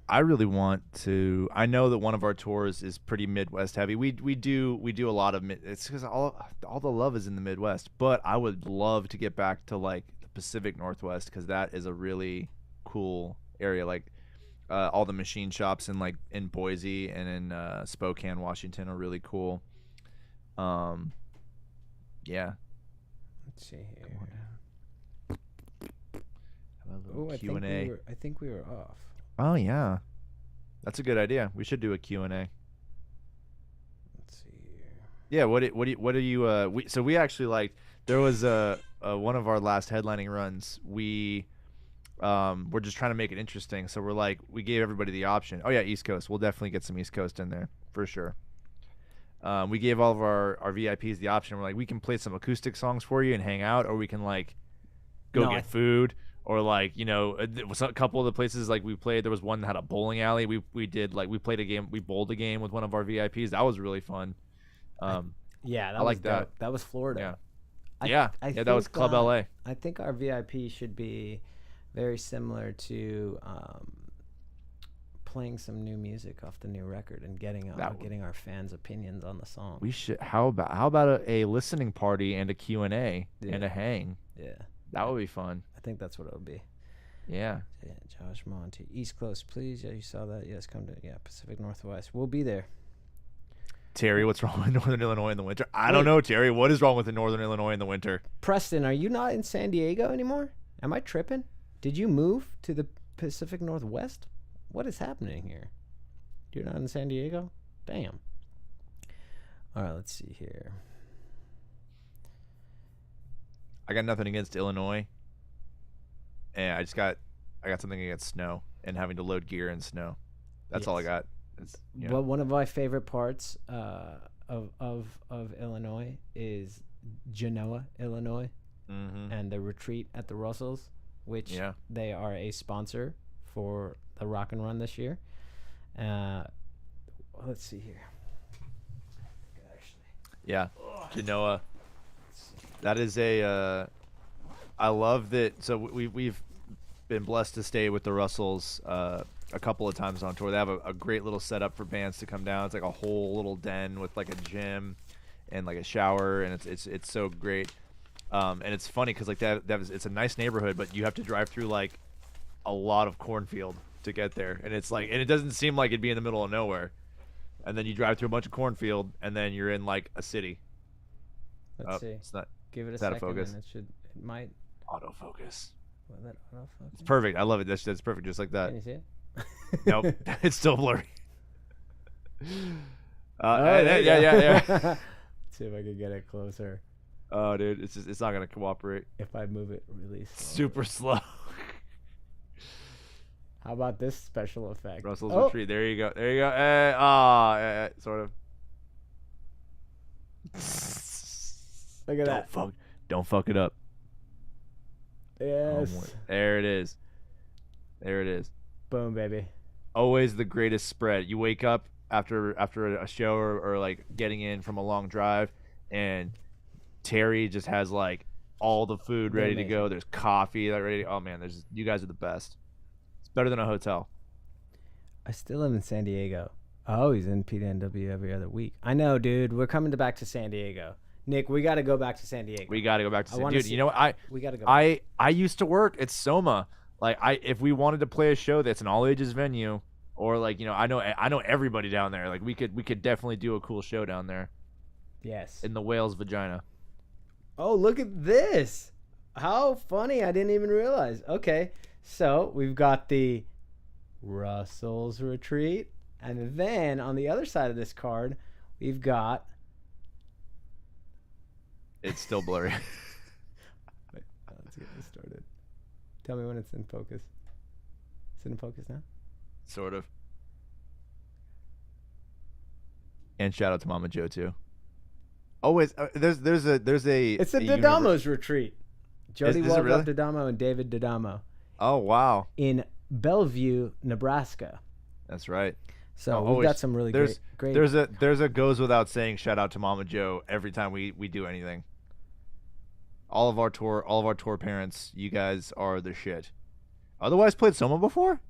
I really want to. I know that one of our tours is pretty Midwest heavy. We do a lot of it's because all the love is in the Midwest. But I would love to get back to like the Pacific Northwest, because that is a really cool area. Like all the machine shops in Boise and in Spokane, Washington are really cool. Yeah. Let's see here. Oh, Q and A. I think we were off. Oh yeah, that's a good idea. We should do a Q&A. Let's see here. Yeah. What do you? We actually like. There was one of our last headlining runs. We're just trying to make it interesting. So we're like, we gave everybody the option. Oh yeah, East Coast. We'll definitely get some East Coast in there for sure. We gave all of our VIPs the option. We're like, we can play some acoustic songs for you and hang out, or we can like go get food, or like, you know, a couple of the places like we played. There was one that had a bowling alley. We did like, we played a game. We bowled a game with one of our VIPs. That was really fun. Yeah, that I was like that. dope. That was Florida. Yeah. That was Club LA. I think our VIP should be very similar to playing some new music off the new record and getting our fans' opinions on the song. We should. How about a listening party and a Q&A and a hang? Yeah, that would be fun. I think that's what it would be. Yeah. Josh Monty, East Coast, please. Yeah, you saw that. Yes, come to Pacific Northwest. We'll be there. Terry, what's wrong with Northern Illinois in the winter? I don't know, Terry. What is wrong with Northern Illinois in the winter? Preston, are you not in San Diego anymore? Am I tripping? Did you move to the Pacific Northwest? What is happening here? You're not in San Diego? Damn. All right, let's see here. I got nothing against Illinois. And I got something against snow and having to load gear in snow. That's all I got. But one of my favorite parts of Illinois is Genoa, Illinois, and the retreat at the Russells, which they are a sponsor for the Rock and Run this year. Let's see here. Genoa. That is I love that. So we've been blessed to stay with the Russells a couple of times on tour. They have a great little setup for bands to come down. It's like a whole little den with like a gym and like a shower, and it's so great. And it's funny because like it's a nice neighborhood, but you have to drive through like a lot of cornfield to get there, and it's like, and it doesn't seem like it'd be in the middle of nowhere. And then you drive through a bunch of cornfield, and then you're in like a city. Let's see. It's not. Give it a second. Focus. And it might autofocus. Will that autofocus? It's perfect. I love it. That's perfect. Just like that. Can you see it? Nope. It's still blurry. Yeah. Let's see if I can get it closer. Oh, dude, it's not gonna cooperate. If I move it really slow. Super slow. How about this special effect? Russell's retreat. There you go. Sort of. Look at that. Don't fuck it up. Yes. There it is. There it is. Boom, baby. Always the greatest spread. You wake up after a show or like getting in from a long drive, and Terry just has like all the food ready to go. There's coffee ready. Oh man, you guys are the best. It's better than a hotel. I still live in San Diego. Oh, he's in PNW every other week. I know, dude. We're coming back to San Diego. Nick, we got to go back to San Diego. We got to go back to San Diego. Dude, you know what? We got to go. I used to work at Soma. Like if we wanted to play a show that's an all ages venue, or like, you know, I know everybody down there. Like we could definitely do a cool show down there. Yes. In the whale's vagina. Oh, look at this. How funny. I didn't even realize. Okay. So we've got the Russell's retreat. And then on the other side of this card, we've got. It's still blurry. Wait, let's get this started. Tell me when it's in focus. Is it in focus now? Sort of. And shout out to Mama Joe too. Always, there's a. It's the Dadamo's retreat. Jody Waldrop really? Dadamo and David Dadamo. Oh wow! In Bellevue, Nebraska. That's right. So we've got some really great. There's a goes without saying shout out to Mama Joe every time we do anything. All of our tour parents, you guys are the shit. Otherwise, played Soma before?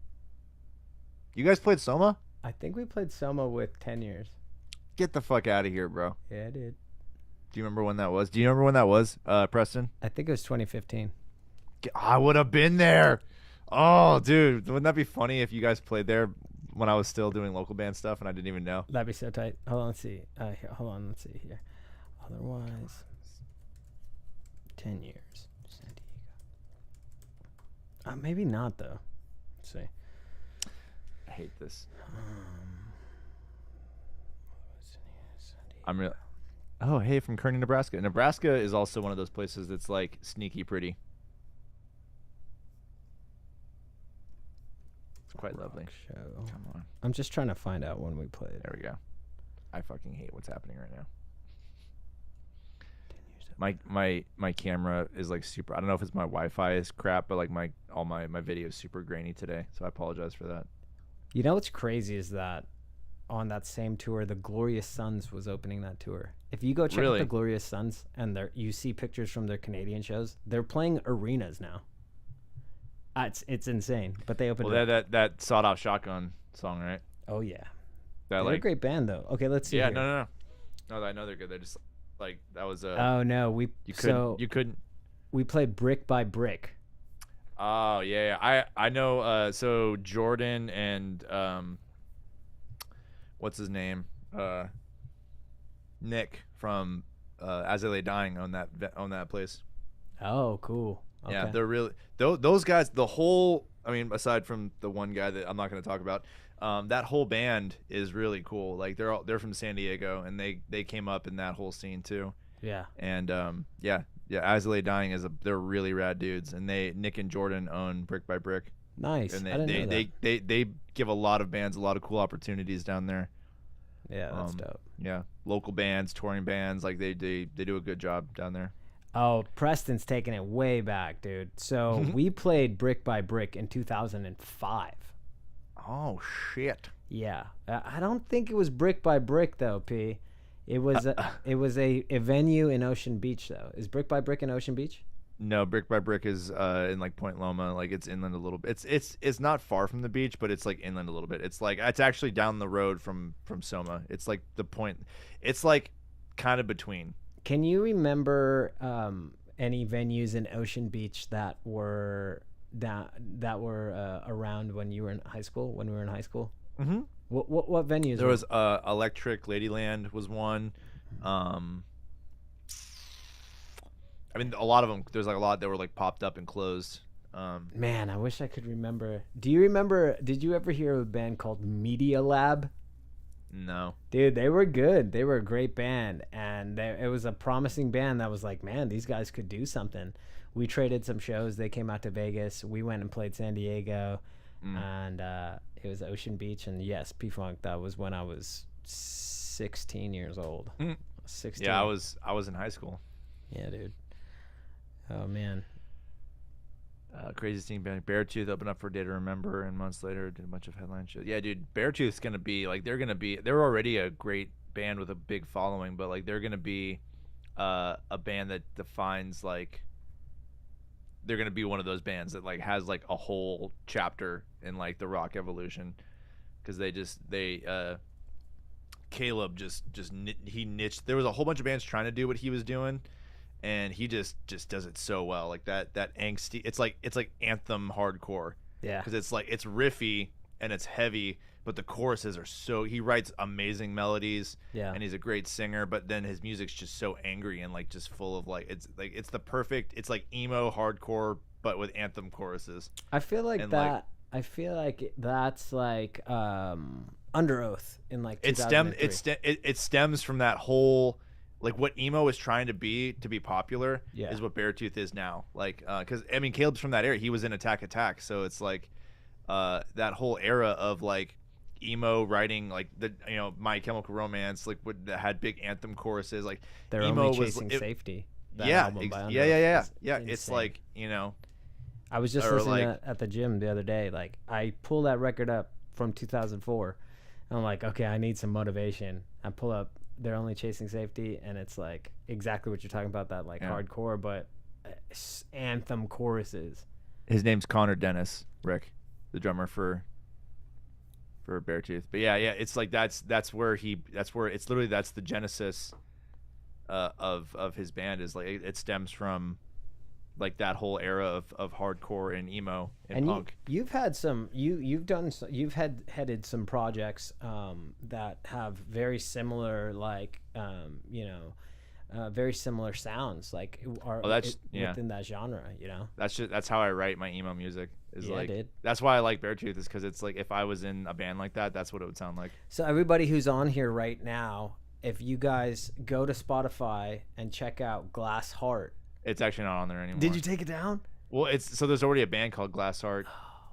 You guys played Soma? I think we played Soma with 10 years. Get the fuck out of here, bro. Yeah, I did. Do you remember when that was? Do you remember when that was, Preston? I think it was 2015. I would have been there. Oh, dude. Wouldn't that be funny if you guys played there when I was still doing local band stuff and I didn't even know? That'd be so tight. Hold on, let's see. Let's see here. Otherwise, 10 years. San Diego. Maybe not though. Let's see. I hate this. I'm real. Oh, hey, from Kearney, Nebraska. Nebraska is also one of those places that's like sneaky pretty. It's quite lovely. Show. Come on. I'm just trying to find out when we played. There we go. I fucking hate what's happening right now. My camera is like super. I don't know if it's my Wi-Fi is crap, but like all my video is super grainy today, so I apologize for that. You know what's crazy is that on that same tour, the Glorious Sons was opening that tour. If you go check out the Glorious Sons and you see pictures from their Canadian shows, they're playing arenas now. It's insane. But they opened. Well, that Sawed Off Shotgun song, right? Oh yeah, they're a great band though. Okay, let's see. Yeah, here. no, I know they're good. They're just like that was a. Oh no, you couldn't. We played Brick by Brick. Oh yeah. I know. So Jordan and what's his name? Nick from As They Lay Dying on that place. Oh, cool. Okay. Yeah, they're really those guys. The whole, I mean, aside from the one guy that I'm not going to talk about, that whole band is really cool. Like they're from San Diego, and they came up in that whole scene too. Yeah. And yeah. As They Lay Dying they're really rad dudes, and Nick and Jordan own Brick by Brick. Nice. And I didn't know that. they give a lot of bands a lot of cool opportunities down there. Yeah, that's dope. Yeah, local bands, touring bands, like they do a good job down there. Oh, Preston's taking it way back, dude. So we played Brick by Brick in 2005. Oh shit. Yeah, I don't think it was Brick by Brick though, P. It was a venue in Ocean Beach though. Is Brick by Brick in Ocean Beach? No, Brick by Brick is in like Point Loma, like it's inland a little bit. It's not far from the beach, but it's like inland a little bit. It's like it's actually down the road from Soma. It's like the point. It's like kind of between. Can you remember any venues in Ocean Beach that were around when you were in high school? When we were in high school? Mm-hmm. What venues? There was Electric Ladyland was one. I mean, a lot of them. There's like a lot that were like popped up and closed. Man, I wish I could remember. Do you remember? Did you ever hear of a band called Media Lab? No. Dude, they were good. They were a great band, and it was a promising band that was like, man, these guys could do something. We traded some shows. They came out to Vegas. We went and played San Diego, and it was Ocean Beach. And yes, P-Funk, that was when I was 16 years old. 16. Yeah, I was in high school. Yeah, dude. Oh, man. Craziest thing, Beartooth opened up for Day to Remember, and months later did a bunch of headline shows. Yeah, dude, Beartooth's gonna be like they're already a great band with a big following, but like they're gonna be a band that defines like they're gonna be one of those bands that like has like a whole chapter in like the rock evolution, because Caleb just he niched. There was a whole bunch of bands trying to do what he was doing. And he just does it so well, like that angsty. It's like anthem hardcore. Yeah. Because it's like it's riffy and it's heavy, but the choruses are so. He writes amazing melodies. Yeah. And he's a great singer, but then his music's just so angry and like just full of it's the perfect. It's like emo hardcore, but with anthem choruses. I feel like I feel like that's like Under Oath in like 2003. It stems from that whole. Like what emo is trying to be popular is what Beartooth is now. Like, because I mean, Caleb's from that era. He was in Attack, so it's like that whole era of like emo writing, like My Chemical Romance, like that had big anthem choruses. Like They're emo only was chasing safety. Yeah. It's like I was just listening at the gym the other day. Like I pull that record up from 2004. And I'm like, okay, I need some motivation. I pull up. They're Only Chasing Safety, and it's like exactly what you're talking about, that like hardcore but anthem choruses. His name's Connor Dennis, Rick, the drummer for Beartooth. But yeah, it's like that's where it's literally that's the genesis of his band, is like it stems from like that whole era of hardcore and emo and punk. You've had headed some projects that have very similar like very similar sounds, like are within that genre. That's how I write my emo music. Dude. That's why I like Beartooth, is because it's like if I was in a band like that, that's what it would sound like. So everybody who's on here right now, if you guys go to Spotify and check out Glass Heart, it's actually not on there anymore. Did you take it down? Well, there's already a band called Glass Heart.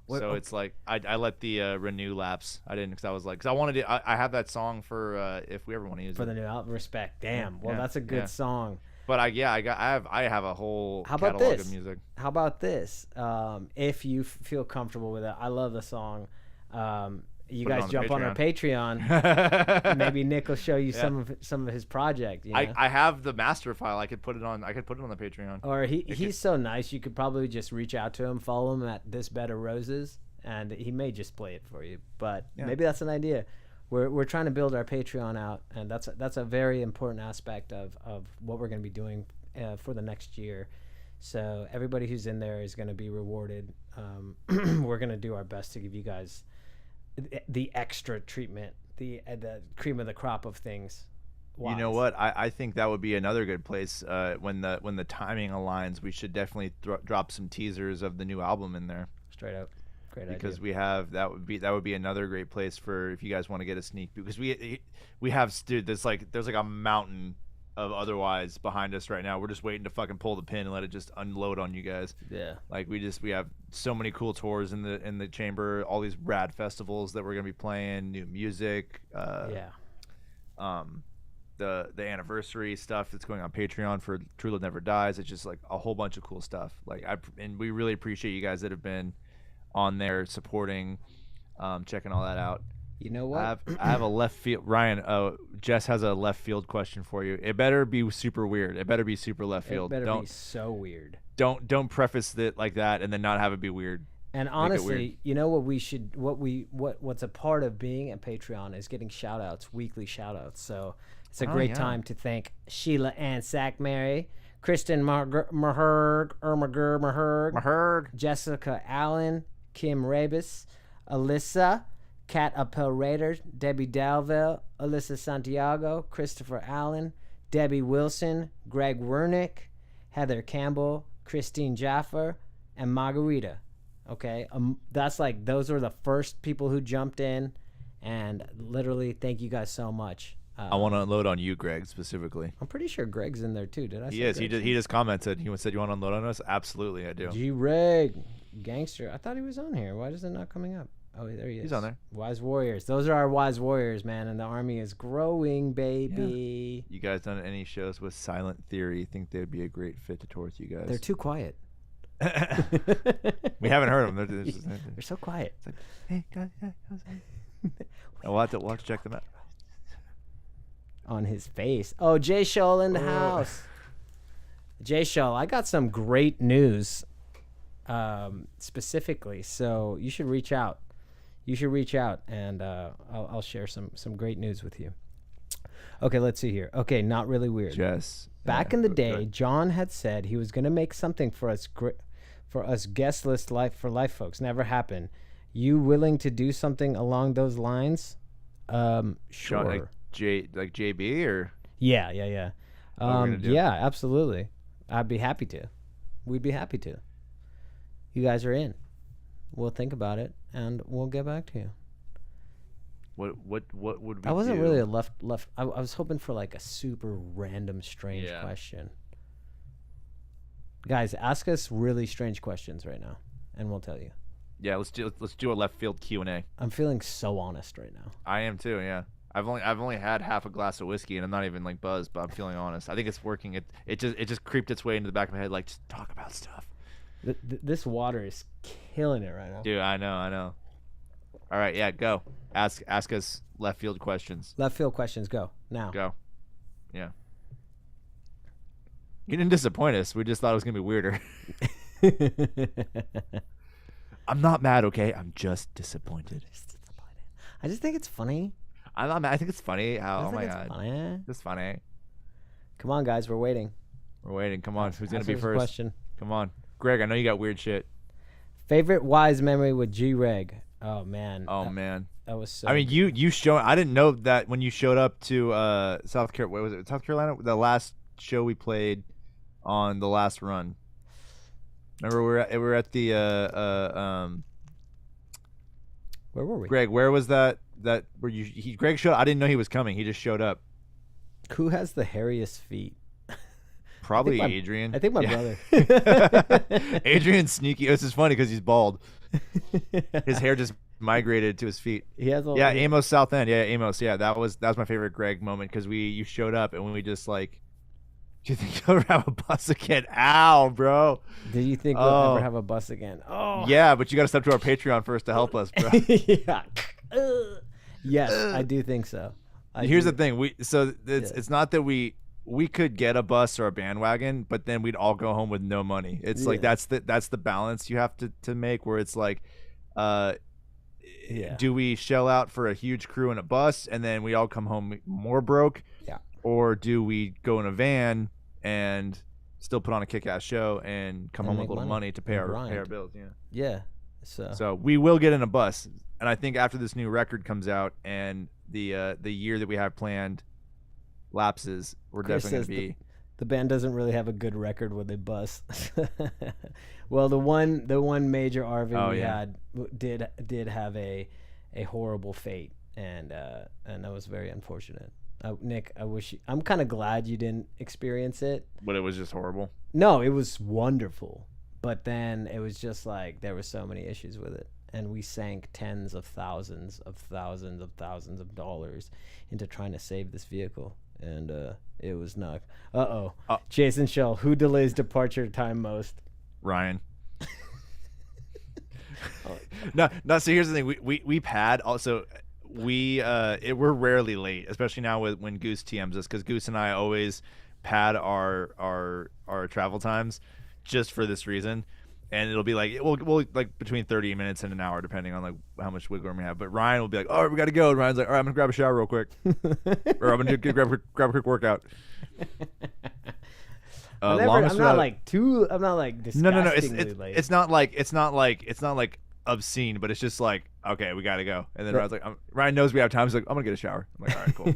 So it's like I let the renew lapse. I didn't, because I wanted it. I have that song for if we ever want to use it for the new album. Respect. Damn. Well, that's a good song. But I have a whole catalog of music. How about this? If you feel comfortable with it, I love the song. You guys jump on our Patreon. Maybe Nick will show you some of his project. I have the master file. I could put it on the Patreon. Or he's so nice. You could probably just reach out to him, follow him at This Bed of Roses, and he may just play it for you. But maybe that's an idea. We're trying to build our Patreon out, and that's a very important aspect of what we're going to be doing for the next year. So everybody who's in there is going to be rewarded. We're going to do our best to give you guys the extra treatment, the cream of the crop of things. You know what? I think that would be another good place. When the timing aligns, we should definitely drop some teasers of the new album in there. Straight up. Great because idea. we have that would be another great place for if you guys want to get a sneak, because we have there's like a mountain of otherwise behind us right now. We're just waiting to fucking pull the pin and let it just unload on you guys. Yeah. Like we have so many cool tours in the chamber, all these rad festivals that we're gonna be playing, new music. The anniversary stuff that's going on Patreon for True Love Never Dies. It's just like a whole bunch of cool stuff. And we really appreciate you guys that have been on there supporting, checking all that out. You know what? I have a left field. Ryan, Jess has a left field question for you. It better be super weird. It better be super left field. It better be so weird. Don't preface it like that and then not have it be weird. And honestly, you know what's a part of being a Patreon is getting shout outs, weekly shout outs. So it's a great time to thank Sheila Ann Sackmary, Kristen Maherg, Jessica Allen, Kim Rabis, Alyssa, Kat Appel Rader, Debbie Dalville, Alyssa Santiago, Christopher Allen, Debbie Wilson, Greg Wernick, Heather Campbell, Christine Jaffer, and Margarita. Okay, those are the first people who jumped in, and literally thank you guys so much. I want to unload on you, Greg, specifically. I'm pretty sure Greg's in there too. Did I? He is. He just commented. He said, "You want to unload on us?" Absolutely, I do. G-Reg, gangster. I thought he was on here. Why is it not coming up? Oh, there he is. He's on there. Wise Warriors. Those are our Wise Warriors, man, and the army is growing, baby. Yeah. You guys done any shows with Silent Theory? Think they would be a great fit to tour with you guys? They're too quiet. We haven't heard them. They're so quiet. It's like, hey, guys, we'll have to check them out. On his face. Oh, Jay Scholl in the house. Jay Scholl, I got some great news specifically, so you should reach out. And I'll share some great news with you. Okay, let's see here. Okay, not really weird. Yes. Back in the day, John had said he was going to make something for us guest list for life folks. Never happened. You willing to do something along those lines? Sure. John, like JB or? Yeah. Yeah, absolutely. I'd be happy to. We'd be happy to. You guys are in. We'll think about it and we'll get back to you. What would we I wasn't do? really a left. I was hoping for like a super random, strange question. Guys, ask us really strange questions right now, and we'll tell you. Yeah, let's do a left field Q&A. I'm feeling so honest right now. I am too. Yeah, I've only had half a glass of whiskey, and I'm not even like buzzed, but I'm feeling honest. I think it's working. It just creeped its way into the back of my head, like just talk about stuff. This water is killing it right now. Dude, I know. All right, yeah, go. Ask us left field questions. Left field questions, go now. Go. Yeah. You didn't disappoint us. We just thought it was gonna be weirder. I'm not mad, okay? I'm just disappointed. I just think it's funny. I'm not mad. I think it's funny how. Oh my god, funny. it's funny. Come on, guys, we're waiting. Come on, who's gonna be first? Question. Come on, Greg. I know you got weird shit. Favorite Wise memory with G-Reg. Oh man. Man. That was so. I mean, you showed. I didn't know that when you showed up to South Carolina. What was it? South Carolina. The last show we played on the last run? Remember we were at the Where were we? Greg, where was that where Greg showed? I didn't know he was coming. He just showed up. Who has the hairiest feet? Probably Adrian. I think my brother. Adrian's sneaky. This is funny because he's bald. His hair just migrated to his feet. He has yeah, Amos South End. Yeah, Amos. Yeah, that was my favorite Greg moment because you showed up and we just like, do you think you'll ever have a bus again? Ow, bro. Do you think we'll ever have a bus again? Oh. Yeah, but you got to step to our Patreon first to help us, bro. Yeah. Yes, I do think so. Here's the thing. It's not that we could get a bus or a bandwagon, but then we'd all go home with no money. It's like that's the balance you have to make, where it's like, do we shell out for a huge crew in a bus and then we all come home more broke? Yeah. Or do we go in a van and still put on a kick-ass show and come home with a little money to pay our bills? Yeah. Yeah. So we will get in a bus, and I think after this new record comes out and the year that we have planned lapses, we're definitely gonna be. The band doesn't really have a good record with a bus. Well, the one major Arvin we had did have a horrible fate, and that was very unfortunate. Nick, I'm kind of glad you didn't experience it. But it was just horrible. No, it was wonderful, but then it was just like there were so many issues with it, and we sank tens of thousands of dollars into trying to save this vehicle. And it was not. Jason Shell, who delays departure time most? Ryan. No. So here's the thing. We pad also. We're rarely late, especially now when Goose TMs us, because Goose and I always pad our travel times just for this reason. And it'll be like we'll like between 30 minutes and an hour, depending on like how much wiggle room we have. But Ryan will be like, "All right, we got to go." And Ryan's like, "All right, I'm gonna grab a shower real quick, or I'm gonna grab a quick workout." I'm not like disgustingly late. It's not like obscene, but it's just like, okay, we gotta go. And then Ryan's like, Ryan knows we have time. He's like, I'm gonna get a shower. I'm like, all right, cool.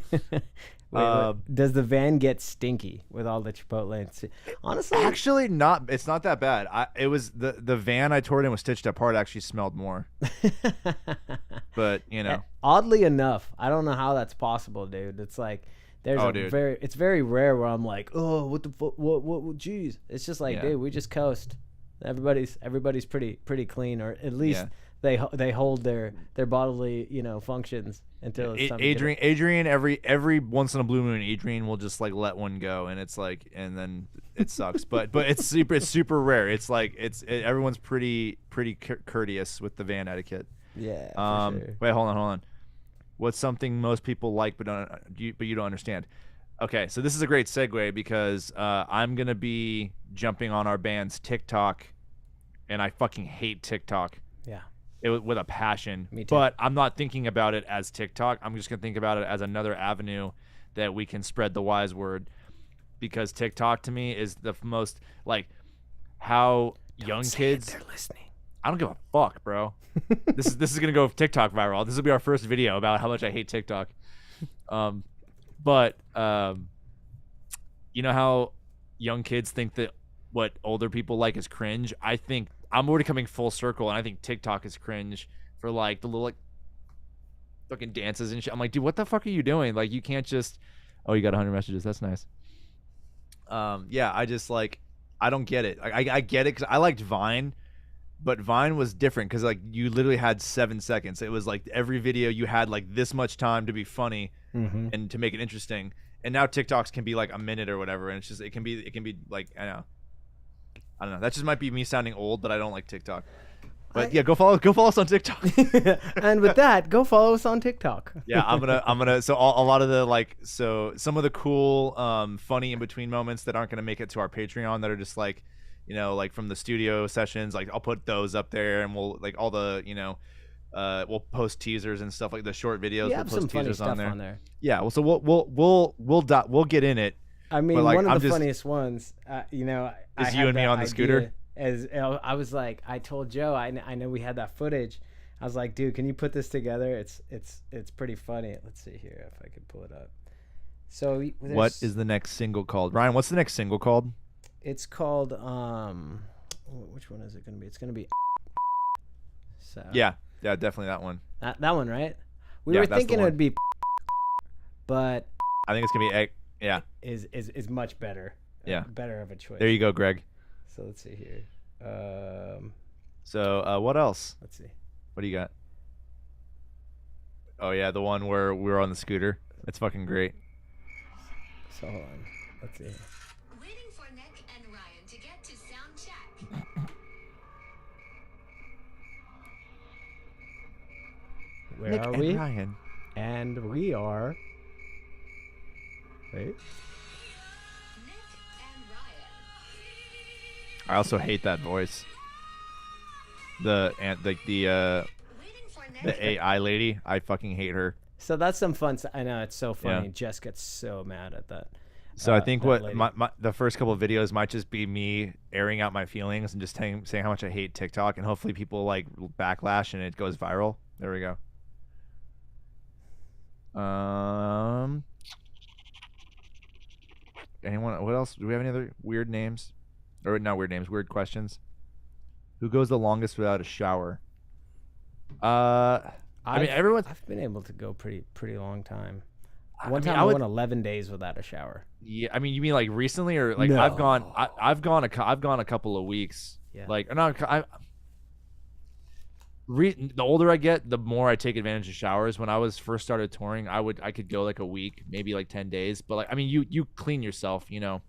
Wait, does the van get stinky with all the Chipotle? Honestly, actually, not. It's not that bad. It was the van I toured in was stitched apart. Actually, smelled more. But oddly enough, I don't know how that's possible, dude. It's like it's very rare where I'm like, oh, what the fuck, what, geez. It's just like, dude, we just coast. Everybody's pretty clean, or at least they hold their bodily functions until it's time Adrian every once in a blue moon, Adrian will just like let one go, and it's like, and then it sucks. but it's super rare. It's like everyone's pretty courteous with the van etiquette. Yeah. For sure. Wait, hold on. What's something most people like but you don't understand? Okay, so this is a great segue because I'm gonna be jumping on our band's TikTok, and I fucking hate TikTok. Yeah. With a passion. Me too. But I'm not thinking about it as TikTok. I'm just gonna think about it as another avenue that we can spread the wise word, because TikTok to me is the most like how young kids. They're listening. I don't give a fuck, bro. This is gonna go TikTok viral. This will be our first video about how much I hate TikTok. But you know how young kids think that what older people like is cringe? I think I'm already coming full circle, and I think TikTok is cringe for like the little like fucking dances and shit. I'm like, dude, what the fuck are you doing? Like, you can't just. Oh, you got 100 messages. That's nice. Yeah, I just like, I don't get it. I get it because I liked Vine. But Vine was different because like you literally had 7 seconds. It was like every video you had like this much time to be funny and to make it interesting. And now TikToks can be like a minute or whatever, and it's just it can be like I don't know. That just might be me sounding old, but I don't like TikTok. But yeah, go follow us on TikTok. And with that, go follow us on TikTok. Yeah, I'm gonna. So a lot of the some of the cool, funny in between moments that aren't gonna make it to our Patreon that are just like. Like from the studio sessions, like I'll put those up there, and we'll like all the, we'll post teasers and stuff like the short videos. We'll post teasers on there. Yeah, well, so we'll get in it. I mean, like, one of the funniest ones, is you and me on the scooter. As I was like, I told Joe, I know we had that footage. I was like, dude, can you put this together? It's pretty funny. Let's see here if I can pull it up. So What is the next single called? Ryan, what's the next single called? It's called which one is it going to be? It's going to be. So Yeah, definitely that one. that one, right? We Yeah, were that's the thinking it one. would be, but I think it's gonna be yeah. is much better. Yeah. Better of a choice. There you go, Greg. So let's see here. So what else? Let's see. What do you got? Oh yeah, the one where we were on the scooter. It's fucking great. So hold on. Let's see. Waiting for Nick and Ryan to get to sound check. Where Nick are and we? Ryan. And we are. Wait. Nick and Ryan. I also hate that voice. The Waiting for Nick. the AI lady. I fucking hate her. So that's some fun. I know it's so funny. Yeah. Jess gets so mad at that. So I think that what lady. the first couple of videos might just be me airing out my feelings and just saying how much I hate TikTok, and hopefully people like backlash and it goes viral. There we go. Anyone? What else? Do we have any other weird names? Or not weird names, weird questions. Who goes the longest without a shower? I mean, everyone's. I've been able to go pretty long time. I One mean, time I I would- went 11 days without a shower. Yeah, I mean, you mean like recently or like No. I've gone a couple of weeks. Yeah. Like not the older I get, the more I take advantage of showers. When I was first started touring, I could go like a week, maybe like 10 days. But like I mean, you clean yourself, you know.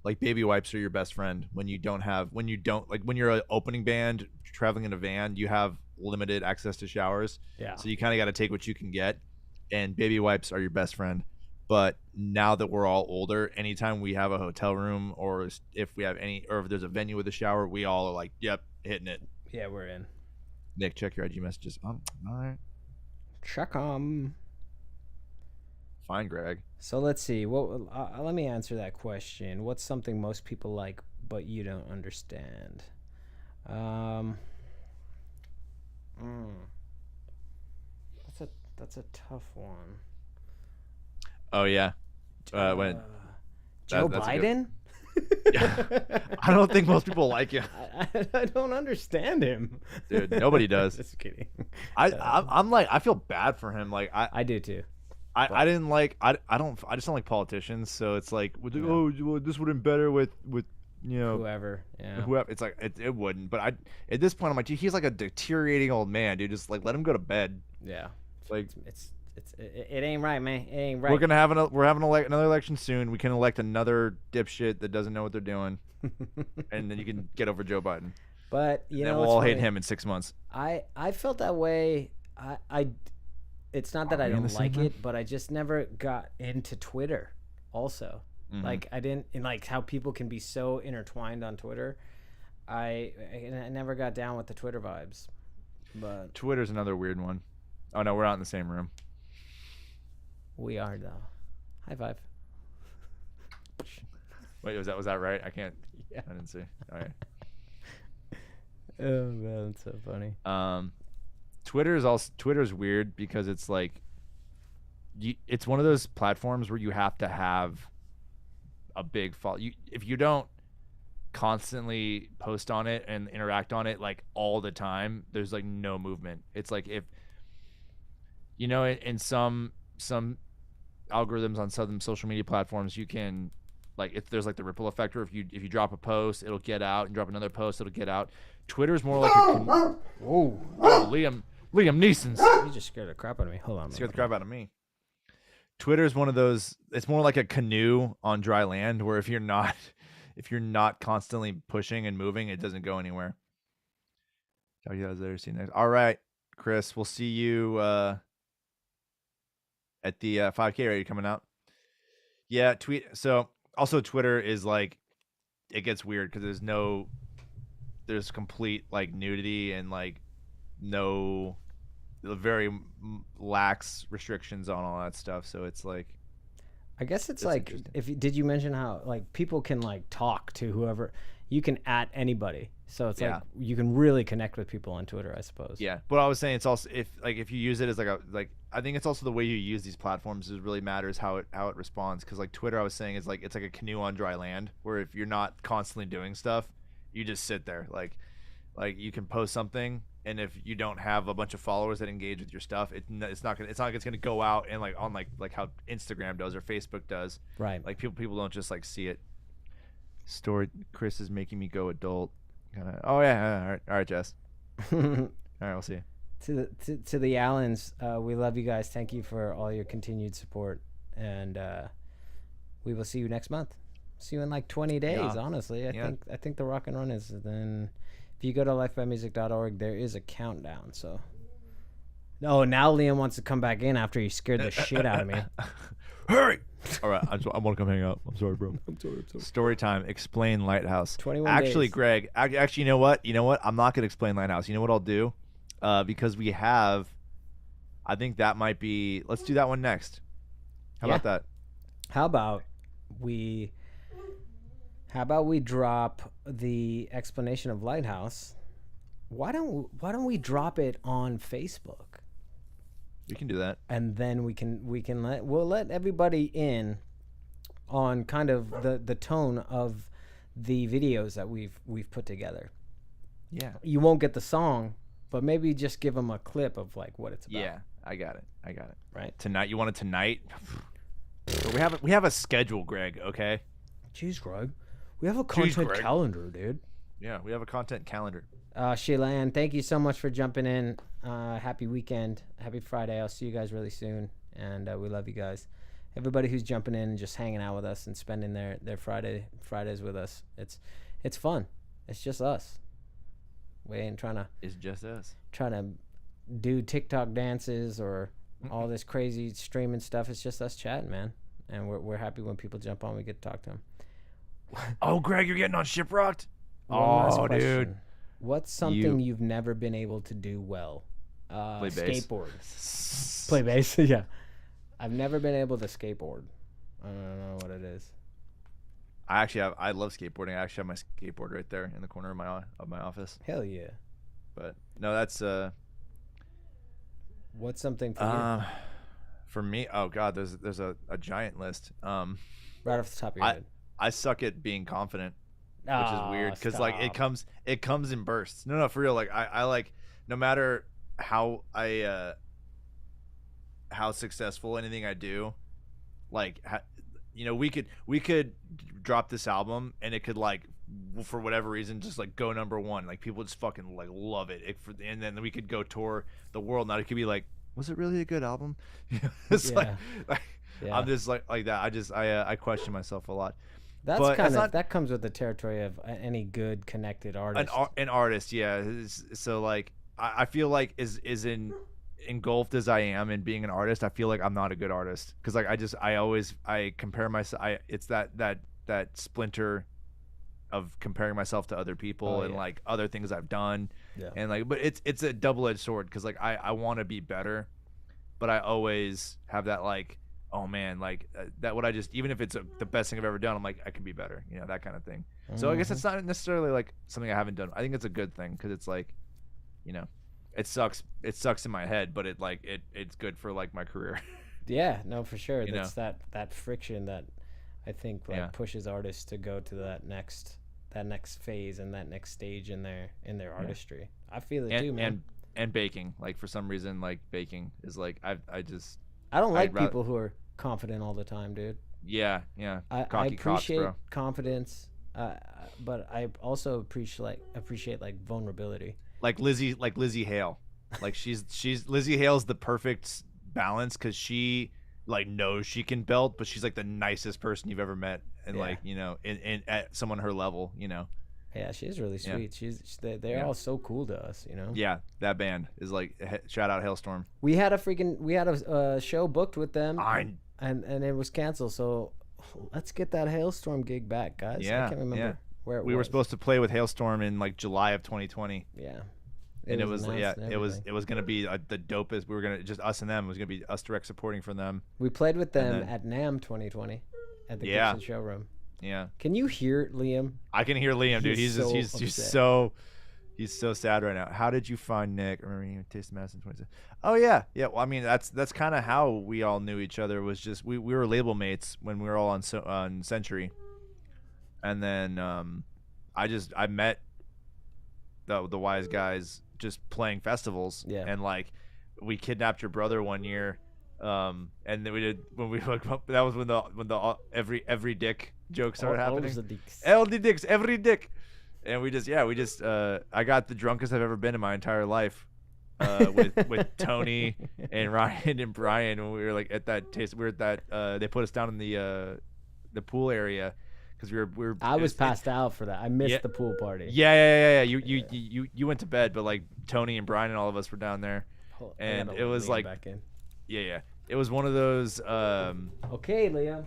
Like baby wipes are your best friend when you're an opening band traveling in a van, you have limited access to showers. Yeah. So you kind of got to take what you can get, and baby wipes are your best friend. But now that we're all older, anytime we have a hotel room or if there's a venue with a shower, we all are like, yep, hitting it. Yeah, we're in. Nick, check your IG messages. All right. Check 'em. Fine, Greg. So let's see. Let me answer that question. What's something most people like but you don't understand? That's a tough one. Oh yeah. When Joe that's a good- Biden? I don't think most people like you, I don't understand him. dude. Nobody does. Just kidding. I'm like, I feel bad for him. Like I do too. I didn't like I just don't like politicians. So it's like, oh, well, this would have been better with you know Whoever. Yeah. whoever. It's like it wouldn't. But at this point I'm like, dude, he's like a deteriorating old man, dude. Just like let him go to bed. Yeah. Like It ain't right, man. It ain't right. we're gonna have another election soon. We can elect another dipshit that doesn't know what they're doing, and then you can get over Joe Biden. But you Then know, we'll what's all hate funny? him in 6 months. I felt that way. It's not that Are I we in the don't same like room? it, but I just never got into Twitter. Also, Mhm. like I didn't, and like how people can be so intertwined on Twitter. I never got down with the Twitter vibes. But Twitter's another weird one. Oh no, we're not in the same room. we are though. High five. Wait, was that right? I can't. Yeah. I didn't see. All right. Oh man, that's so funny. Twitter's weird because it's like it's one of those platforms where you have to have a big follow. If you don't constantly post on it and interact on it like all the time, there's like no movement. It's like if you know in some algorithms on some social media platforms, you can like if there's like the ripple effect, or if you drop a post, it'll get out, and drop another post, it'll get out. Twitter's more like Whoa! Liam Neeson's You just scared the crap out of me. Hold on. scared the crap out of me. Twitter's one of those. It's more like a canoe on dry land, where if you're not constantly pushing and moving, it doesn't go anywhere. Tell you guys later. See you next. All right, Chris. We'll see you at the 5K. Are you coming out? Yeah. Tweet. So also Twitter is like, it gets weird because there's complete like nudity and like no very lax restrictions on all that stuff. So it's like, I guess it's That's like interesting. did you mention how like people can like talk to whoever you can at anybody. So it's Yeah. like you can really connect with people on Twitter, I suppose. Yeah, but I was saying it's also if you use it as I think it's also the way you use these platforms is really matters how it responds, because like Twitter I was saying is like it's like a canoe on dry land where if you're not constantly doing stuff, you just sit there like you can post something, and if you don't have a bunch of followers that engage with your stuff, it's not like it's gonna go out and like on like how Instagram does or Facebook does. Right. Like people don't just like see it. Story Chris is making me go adult. Oh yeah, all right, Jess. All right, we'll see you. To the Allens, we love you guys. Thank you for all your continued support, and we will see you next month. See you in like 20 days. Yeah. Honestly, I think the rock and run is then. If you go to lifebymusic.org, there is a countdown. So, oh, now Liam wants to come back in after he scared the shit out of me. Hurry! All right, I want to come hang out. I'm sorry, bro. I'm sorry. Story time. Explain Lighthouse. 21 Actually, days. Greg. Actually, you know what? I'm not gonna explain Lighthouse. You know what I'll do? Because we have. I think that might be. Let's do that one next. How about that? How about we drop the explanation of Lighthouse? Why don't we drop it on Facebook? We can do that. And then we'll let everybody in on kind of the tone of the videos that we've put together. Yeah. You won't get the song, but maybe just give them a clip of like what it's about. Yeah, I got it. Right. Tonight, you want it tonight? we have a schedule, Greg. Okay. Jeez, Greg. We have a content Greg. calendar, dude. Yeah, we have a content calendar. Sheila Ann, thank you so much for jumping in. Happy weekend. Happy Friday. I'll see you guys really soon. And we love you guys. Everybody who's jumping in and just hanging out with us and spending their Fridays with us. It's fun. It's just us. We ain't trying to do TikTok dances or all this crazy streaming stuff. It's just us chatting, man. And we're happy when people jump on. We get to talk to them. Oh, Greg, you're getting on Shiprocked? One last Oh, question. dude. What's something you've never been able to do well? Play bass. Skateboard. Play bass. Yeah. I've never been able to skateboard. I don't know what it is. I love skateboarding. I actually have my skateboard right there in the corner of my office. Hell yeah. But no, that's What's something for you? For me, oh god, there's a giant list. Right off the top of your head. I suck at being confident, which is weird because like it comes in bursts. No, for real. Like I like no matter how how successful anything I do, like we could drop this album and it could like for whatever reason just like go #1. Like people just fucking like love it. And then we could go tour the world. Now it could be like, was it really a good album? It's like yeah. I'm just like that. I question myself a lot. That comes with the territory of any good connected artist. An artist, yeah. So like I feel like is engulfed as I am in being an artist, I feel like I'm not a good artist because like I compare myself. It's that splinter of comparing myself to other people and like other things I've done, and like but it's a double-edged sword because like I want to be better, but I always have that like, oh man, like that what I just, even if it's the best thing I've ever done, I'm like I can be better, that kind of thing. So I guess it's not necessarily like something I haven't done. I think it's a good thing because it's like, it sucks in my head, but it's good for like my career. Yeah, no, for sure. That's that friction that I think pushes artists to go to that next phase and that next stage in their artistry. I feel it too, man. And baking, like for some reason, like baking is like I don't like people who are confident all the time, dude. Yeah. I appreciate confidence, but I also appreciate like vulnerability. Like Lizzie Hale, like she's Lizzie Hale's the perfect balance because she like knows she can belt, but she's like the nicest person you've ever met, and like in at someone her level, Yeah, she's really sweet. Yeah. They're all so cool to us, Yeah, that band is like shout out Hailstorm. We had a show booked with them, and it was canceled. So let's get that Hailstorm gig back, guys. Yeah, I can't remember where it was. We were supposed to play with Hailstorm in like July of 2020. Yeah. It was gonna be the dopest. We were gonna just us and them. It was gonna be us direct supporting for them. We played with them at NAMM 2020 at the Gibson showroom. Yeah. Can you hear Liam? I can hear Liam, dude. He's He's so just upset. he's so sad right now. How did you find Nick? I remember you tasted Madison 26. Oh yeah. Yeah, well I mean that's kind of how we all knew each other, was just we were label mates when we were all on Century. And then I met the wise guys just playing festivals. Yeah. And like we kidnapped your brother one year. And then we did when we that was when the every dick joke started All happening. the dicks. LD dicks, every dick. And we just I got the drunkest I've ever been in my entire life. With Tony and Ryan and Brian when we were like at that taste. We were at that they put us down in the pool area because we were. I was passed out for that. I missed the pool party. Yeah. You went to bed, but like Tony and Brian and all of us were down there, and it was like back in. yeah. It was one of those. Okay, Liam.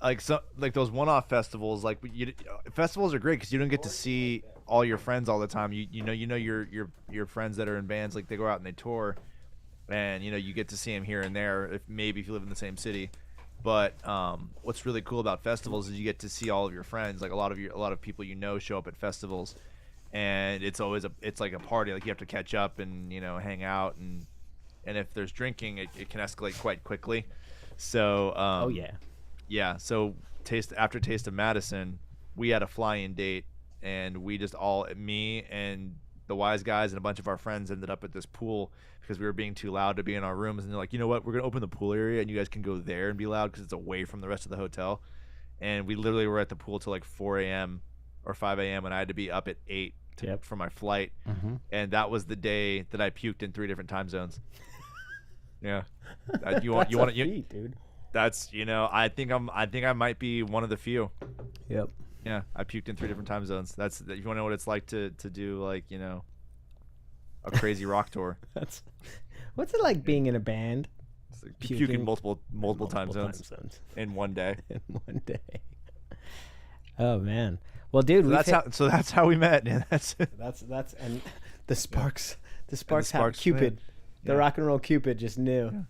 like those one-off festivals. Like festivals are great because you don't get to see all your friends all the time. You know your friends that are in bands, like they go out and they tour, and you get to see them here and there. Maybe if you live in the same city, but what's really cool about festivals is you get to see all of your friends. Like a lot of people show up at festivals, and it's always it's like a party. Like you have to catch up and hang out, and if there's drinking, it can escalate quite quickly. So Oh yeah. yeah, so after Taste of Madison, we had a fly-in date, and we just me and the wise guys and a bunch of our friends ended up at this pool because we were being too loud to be in our rooms, and they're like, you know what, we're gonna open the pool area and you guys can go there and be loud because it's away from the rest of the hotel. And we literally were at the pool till like 4 a.m. or 5 a.m. and I had to be up at 8 for my flight. And that was the day that I puked in 3 different time zones. Yeah. Dude. That's I think I might be one of the few. Yep. Yeah, I puked in 3 different time zones. If you want to know what it's like to do like a crazy rock tour. What's it like being in a band? It's like puking multiple time zones in one day. In one day. Oh man. Well, dude, so that's how we met. And that's and the sparks sparks have Cupid. lit. The rock and roll Cupid just knew.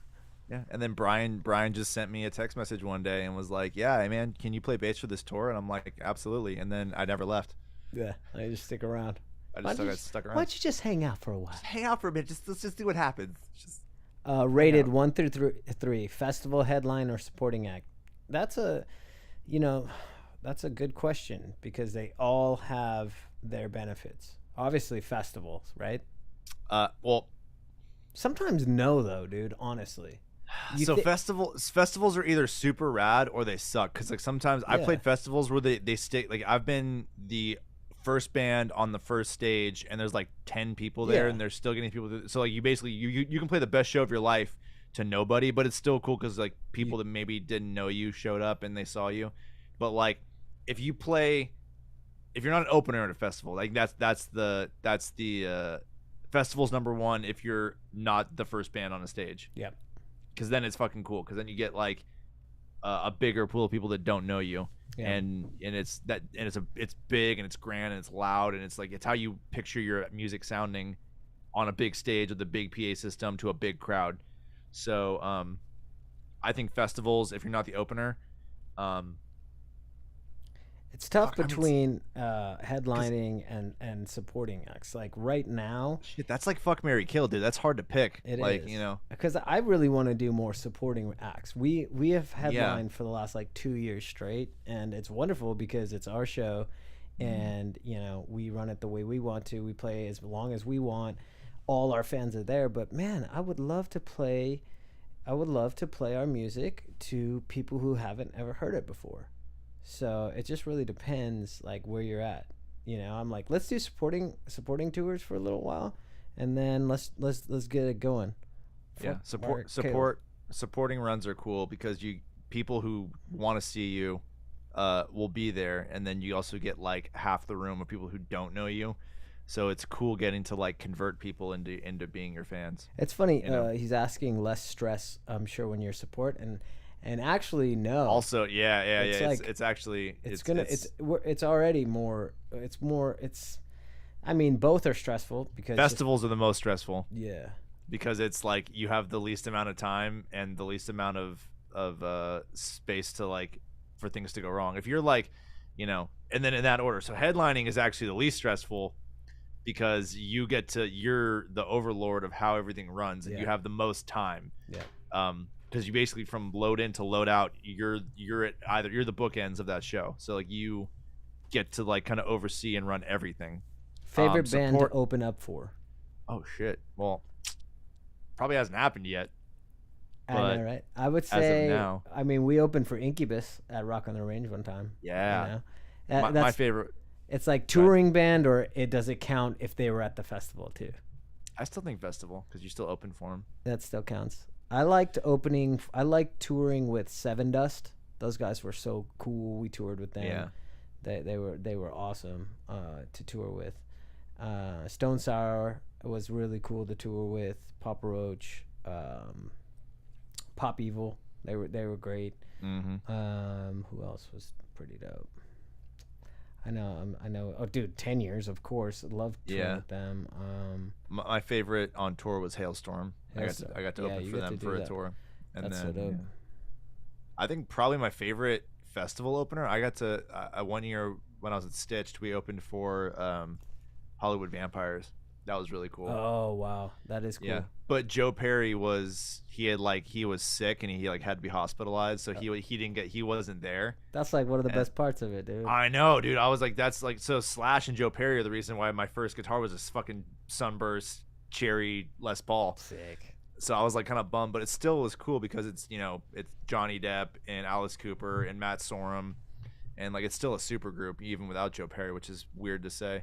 Yeah, and then Brian just sent me a text message one day and was like, "Yeah, hey man, can you play bass for this tour?" And I'm like, "Absolutely." And then I never left. Yeah, I just stick around. I just got stuck around. Why don't you just hang out for a while? Just hang out for a minute. Let's just see what happens. Just rated 1 through 3, festival headline or supporting act. That's a good question because they all have their benefits. Obviously, festivals, right? Well, sometimes no though, dude. Honestly. Festivals are either super rad or they suck because like sometimes I played festivals where they stay. Like I've been the first band on the first stage and there's like 10 people there and they're still getting people so like you basically you can play the best show of your life to nobody, but it's still cool because like people that maybe didn't know you showed up and they saw you. But like if you're not an opener at a festival, like that's the festival's number one if you're not the first band on a stage. Yep. Because then it's fucking cool. Because then you get like a bigger pool of people that don't know you, and it's big and it's grand and it's loud and it's how you picture your music sounding on a big stage with a big PA system to a big crowd. So I think festivals, if you're not the opener, it's tough between headlining and supporting acts. Like right now, shit, that's like fuck, marry, kill, dude. That's hard to pick. It like, is. Because I really want to do more supporting acts. We have headlined for the last like 2 years straight, and it's wonderful because it's our show, and we run it the way we want to. We play as long as we want. All our fans are there, but man, I would love to play our music to people who haven't ever heard it before. So it just really depends like where you're at. I'm like, let's do supporting tours for a little while and then let's get it going. Supporting runs are cool because people who want to see you will be there, and then you also get like half the room of people who don't know you. So it's cool getting to like convert people into being your fans. It's funny, he's asking less stress, I'm sure, when you're support and actually no. Also, it's like, it's already more. I mean, both are stressful because festivals are the most stressful. Yeah. Because it's like you have the least amount of time and the least amount of space to like for things to go wrong. If you're like, and then in that order. So headlining is actually the least stressful because you're the overlord of how everything runs, and you have the most time. Yeah. Because you basically from load in to load out, you're the bookends of that show. So like you get to like kind of oversee and run everything. Favorite band to open up for? Oh shit. Well, probably hasn't happened yet. I know, right? I would say. As of now, I mean, we opened for Incubus at Rock on the Range one time. Yeah. My favorite. It's like touring band, or does it count if they were at the festival too? I still think festival because you still open for them. That still counts. I liked touring with Seven Dust. Those guys were so cool. We toured with them. Yeah. They were awesome to tour with. Stone Sour was really cool to tour with. Papa Roach, Pop Evil. They were great. Mm-hmm. Who else was pretty dope? I know. Oh, dude, 10 Years, of course. Loved touring with them. My favorite on tour was Hailstorm. I got to open for them for a tour. And That's then so dope. I think probably my favorite festival opener, I got to one year when I was at Stitched, we opened for Hollywood Vampires. That was really cool. Oh wow, that is cool. Yeah, but Joe Perry was sick and he had to be hospitalized, so he wasn't there. That's like one of the best parts of it, dude. I know, dude. I was like, that's like, so Slash and Joe Perry are the reason why my first guitar was this fucking Sunburst Cherry Les Paul. Sick. So I was like kind of bummed, but it still was cool because it's it's Johnny Depp and Alice Cooper and Matt Sorum, and like it's still a super group even without Joe Perry, which is weird to say.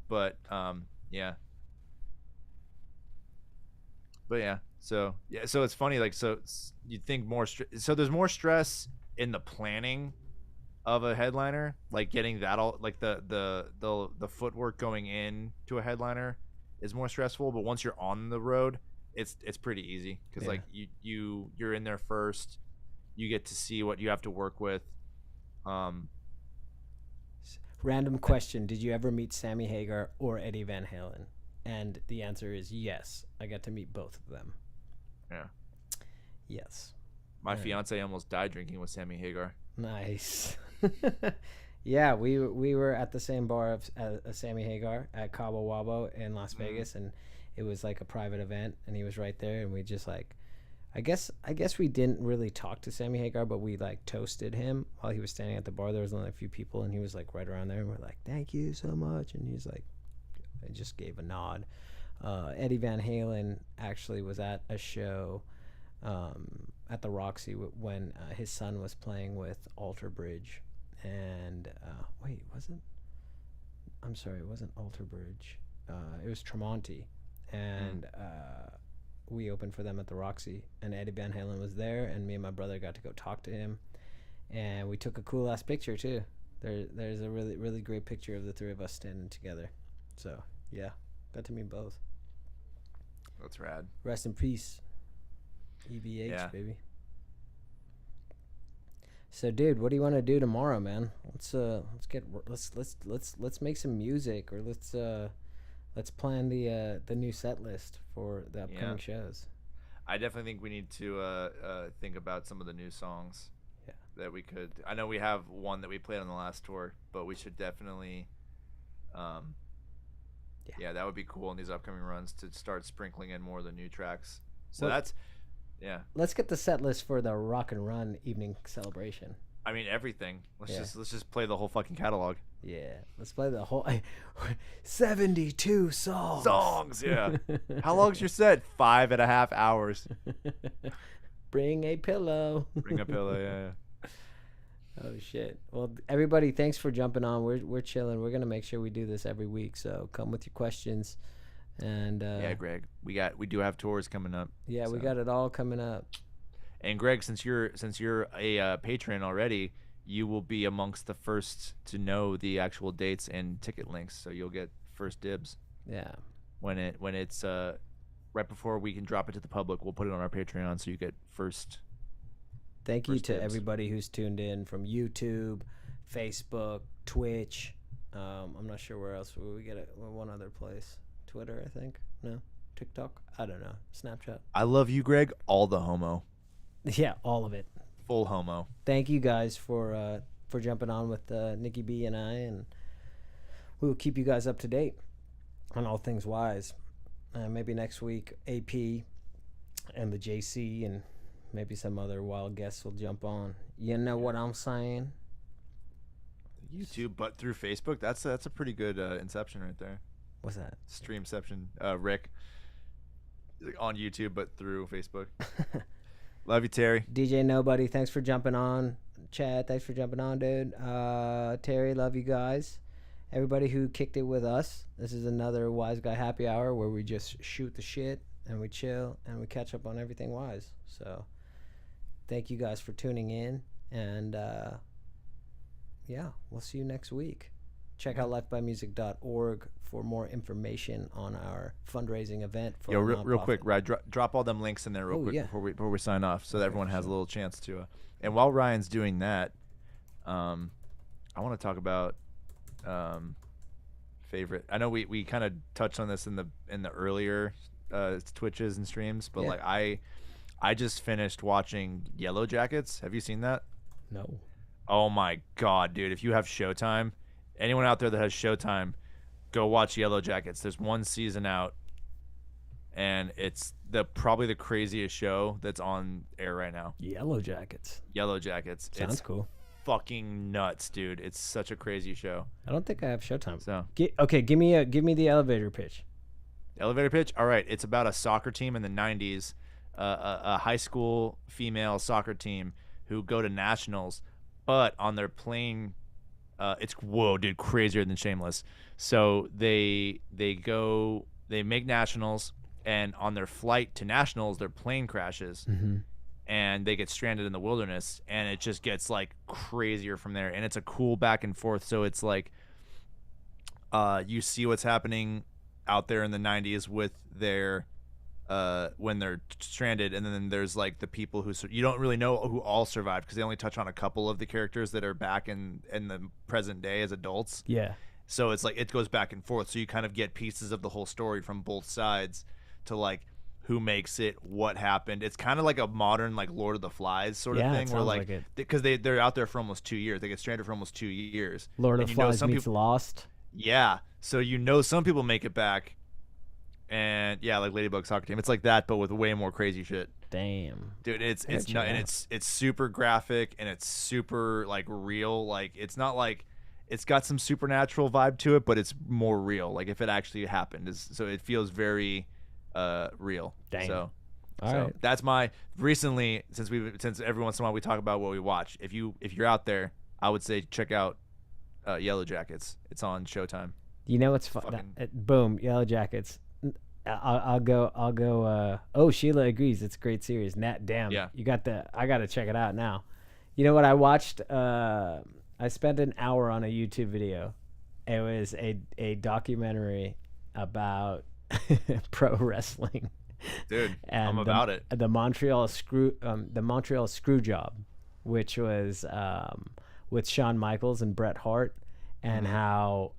But yeah. But yeah, so it's funny, like, so you think more so there's more stress in the planning of a headliner, like getting that all, like the footwork going in to a headliner is more stressful, but once you're on the road, it's pretty easy because like you're in there first, you get to see what you have to work with. Random question: did you ever meet Sammy Hagar or Eddie Van Halen? And the answer is yes. I got to meet both of them. Yeah. Yes. My fiance almost died drinking with Sammy Hagar. Nice. Yeah, we were at the same bar of Sammy Hagar at Cabo Wabo in Las Vegas, and it was like a private event, and he was right there, and we just like, I guess we didn't really talk to Sammy Hagar, but we like toasted him while he was standing at the bar. There was only a few people, and he was like right around there, and we're like, thank you so much, and he's like, I just gave a nod. Eddie Van Halen actually was at a show at the Roxy when his son was playing with Alter Bridge, and wait, I'm sorry, it wasn't Alter Bridge. It was Tremonti, and we opened for them at the Roxy, and Eddie Van Halen was there, and me and my brother got to go talk to him, and we took a cool ass picture too. There's a really, really great picture of the three of us standing together. So yeah, got to meet both. That's rad. Rest in peace, EVH, baby. So, dude, what do you want to do tomorrow, man? Let's make some music, or let's plan the new set list for the upcoming shows. I definitely think we need to think about some of the new songs. Yeah. That we could. I know we have one that we played on the last tour, but we should definitely. Yeah, that would be cool in these upcoming runs to start sprinkling in more of the new tracks. So that's. Yeah. Let's get the set list for the Rock and Run evening celebration. I mean, everything. Let's just play the whole fucking catalog. Yeah, let's play the whole 72 songs. Songs, yeah. How long's your set? 5.5 hours. Bring a pillow. Bring a pillow, yeah. Oh shit. Well, everybody, thanks for jumping on. We're chilling. We're gonna make sure we do this every week. So come with your questions. And yeah, Greg, we do have tours coming up. Yeah, so we got it all coming up. And Greg, since you're a patron already, you will be amongst the first to know the actual dates and ticket links, so you'll get first dibs. Yeah. When it's right before we can drop it to the public, we'll put it on our Patreon, so you get first. Thank you to everybody who's tuned in from YouTube, Facebook, Twitch. I'm not sure where else. We get it one other place. Twitter, I think. No, TikTok. I don't know. Snapchat. I love you, Greg. All the homo. Yeah, all of it. Full homo. Thank you guys for jumping on with Nikki B and I, and we will keep you guys up to date on all things Wise. Maybe next week, AP and the JC and maybe some other wild guests will jump on. You know what I'm saying? YouTube, but through Facebook. That's a pretty good inception right there. What's that? Streamception. Rick on YouTube, but through Facebook. Love you, Terry. DJ Nobody, thanks for jumping on. Chad, thanks for jumping on, dude. Terry, love you guys. Everybody who kicked it with us. This is another Wise Guy Happy Hour where we just shoot the shit and we chill and we catch up on everything Wise. So thank you guys for tuning in, and yeah, we'll see you next week. Check out lifebymusic.org for more information on our fundraising event for real quick, Ryan, drop all them links in there real quick before we sign off, so that everyone has a little chance to. And while Ryan's doing that, I want to talk about favorite. I know we kind of touched on this in the earlier Twitches and streams, but like I just finished watching Yellow Jackets. Have you seen that? No. Oh my God, dude! If you have Showtime, anyone out there that has Showtime, go watch Yellow Jackets. There's one season out, and it's probably the craziest show that's on air right now. Yellow Jackets. Yellow Jackets. Sounds cool. Fucking nuts, dude! It's such a crazy show. I don't think I have Showtime. So okay, give me the elevator pitch. Elevator pitch. All right, it's about a soccer team in the '90s, a high school female soccer team who go to nationals, but on their plane. It's dude, crazier than Shameless. So they make nationals, and on their flight to nationals, their plane crashes, and they get stranded in the wilderness, and it just gets like crazier from there. And it's a cool back and forth. So it's like, you see what's happening out there in the '90s with their. When they're stranded, and then there's like the people who you don't really know who all survived because they only touch on a couple of the characters that are back in the present day as adults. Yeah. So it's like it goes back and forth. So you kind of get pieces of the whole story from both sides to like who makes it, what happened. It's kind of like a modern like Lord of the Flies sort of thing, where like because they're out there for almost 2 years. They get stranded for almost 2 years. Lord of the Flies meets Lost. Yeah. So some people make it back. And yeah, like Ladybug Soccer Team, it's like that, but with way more crazy shit. Damn, dude, it's super graphic and it's super like real. Like it's not like it's got some supernatural vibe to it, but it's more real. Like if it actually happened, so it feels very real. Damn. So right. That's my recently since every once in a while we talk about what we watch. If you're out there, I would say check out Yellow Jackets. It's on Showtime. You know what's fun? Boom, Yellow Jackets. I'll go. Oh, Sheila agrees. It's a great series. Damn. Yeah. I got to check it out now. You know what I watched? I spent an hour on a YouTube video. It was a documentary about pro wrestling. Dude, and I'm about it. The Montreal Screw Job, which was with Shawn Michaels and Bret Hart. And how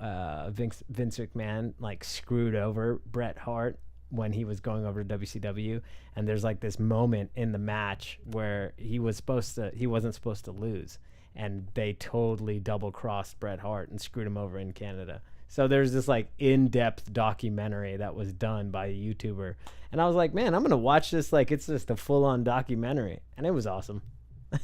Vince McMahon like screwed over Bret Hart when he was going over to WCW, and there's like this moment in the match where he wasn't supposed to lose, and they totally double crossed Bret Hart and screwed him over in Canada. So there's this like in-depth documentary that was done by a YouTuber, and I was like, man, I'm gonna watch this like it's just a full-on documentary, and it was awesome.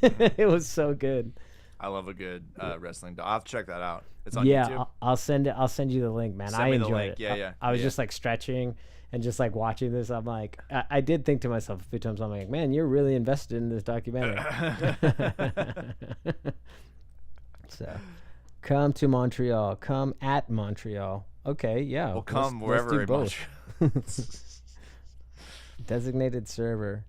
It was so good. I love a good wrestling. I'll have to check that out. It's on YouTube. I'll send you the link, man. Send I me enjoyed the link. it. Yeah. I was just like stretching and just like watching this. I'm like, I did think to myself a few times, I'm like, man, you're really invested in this documentary. So, come to Montreal. Come at Montreal. Okay, yeah. We'll come wherever in Montreal. Designated Survivor.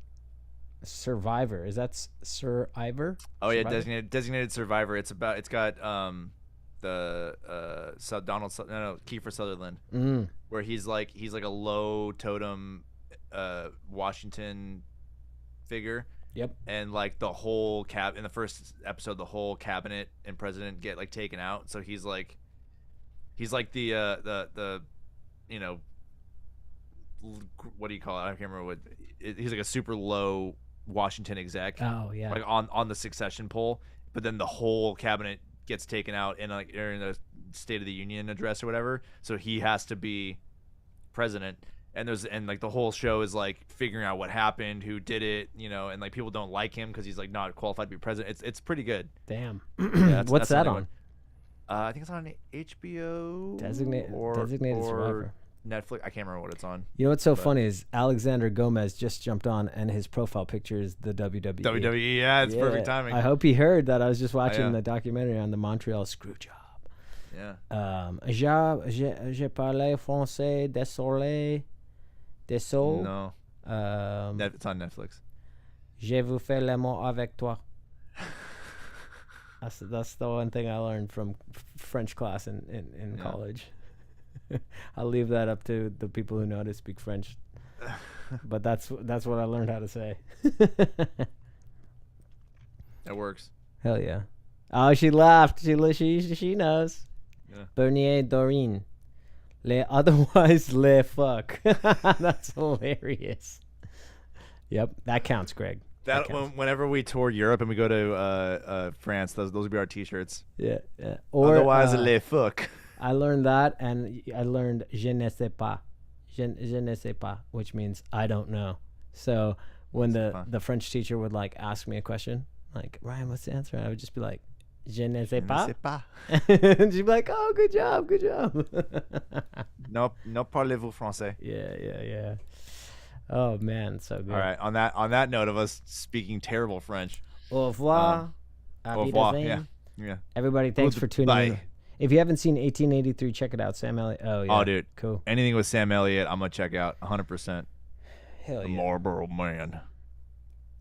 Is that Survivor? Oh yeah, designated Survivor. It's got Kiefer Sutherland, where he's like a low totem Washington figure. Yep. And like the whole in the first episode, the whole cabinet and president get like taken out. So he's like the you know, what do you call it? I can't remember what. He's like a super low Washington exec, Oh yeah. like on the succession poll, but then the whole cabinet gets taken out in like in a State of the Union address or whatever. So he has to be president. And like the whole show is like figuring out what happened, who did it, and like people don't like him because he's like not qualified to be president. It's pretty good. Damn. Yeah, What's that on? I think it's on HBO. Designated or Survivor. Netflix. I can't remember what it's on. You know what's so funny is Alexander Gomez just jumped on, and his profile picture is the WWE. WWE, yeah, it's perfect timing. I hope he heard that. I was just watching yeah. the documentary on the Montreal Screwjob. Yeah. J'ai parlé français, désolé, désolé. No. It's on Netflix. Je vous fais l'amour avec toi. That's the one thing I learned from French class in college. I'll leave that up to the people who know how to speak French. But that's what I learned how to say. That works. Hell yeah. Oh, she laughed. She knows. Yeah. Bernier Doreen. Otherwise, le fuck. That's hilarious. Yep, that counts, Greg. That whenever we tour Europe and we go to France, those would be our T-shirts. Yeah, yeah. Or otherwise, le fuck. I learned that, and I learned je ne sais pas, je ne sais pas, which means I don't know. So when the French teacher would like ask me a question, like Ryan, what's the answer? I would just be like, je ne sais pas. And she'd be like, oh, good job. No parlez-vous français. Yeah. Oh man, so good. All right. On that note of us speaking terrible French. Au revoir. Au revoir. Yeah. Everybody, thanks for tuning in. If you haven't seen 1883, check it out. Sam Elliott. Oh yeah. Oh dude, cool. Anything with Sam Elliott, I'm gonna check out 100%. Hell The yeah. Marlboro Man.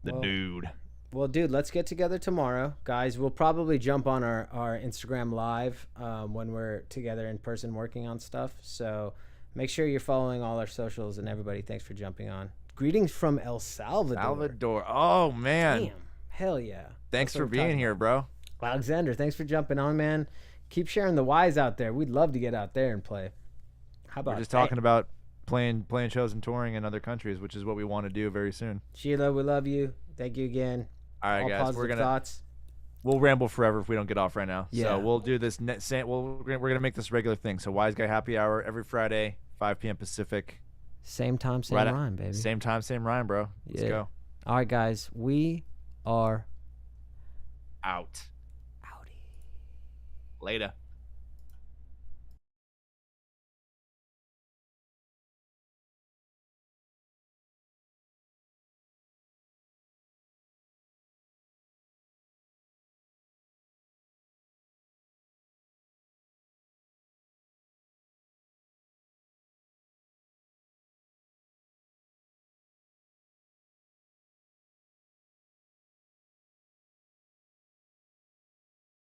Dude. Well, dude, let's get together tomorrow, guys. We'll probably jump on our Instagram live when we're together in person working on stuff. So make sure you're following all our socials, and everybody, thanks for jumping on. Greetings from El Salvador. Oh man. Damn. Hell yeah. Thanks for being here, bro. Alexander, thanks for jumping on, man. Keep sharing the whys out there. We'd love to get out there and play. How about We're just talking about playing shows and touring in other countries, which is what we want to do very soon. Sheila, we love you. Thank you again. All right, all guys, thoughts. We'll ramble forever if we don't get off right now. Yeah. So we'll do this. We're gonna make this a regular thing. So Wise Guy Happy Hour every Friday, 5 p.m. Pacific. Same time, same rhyme, baby. Same time, same rhyme, bro. Let's go. All right, guys, we are out. outie. Later.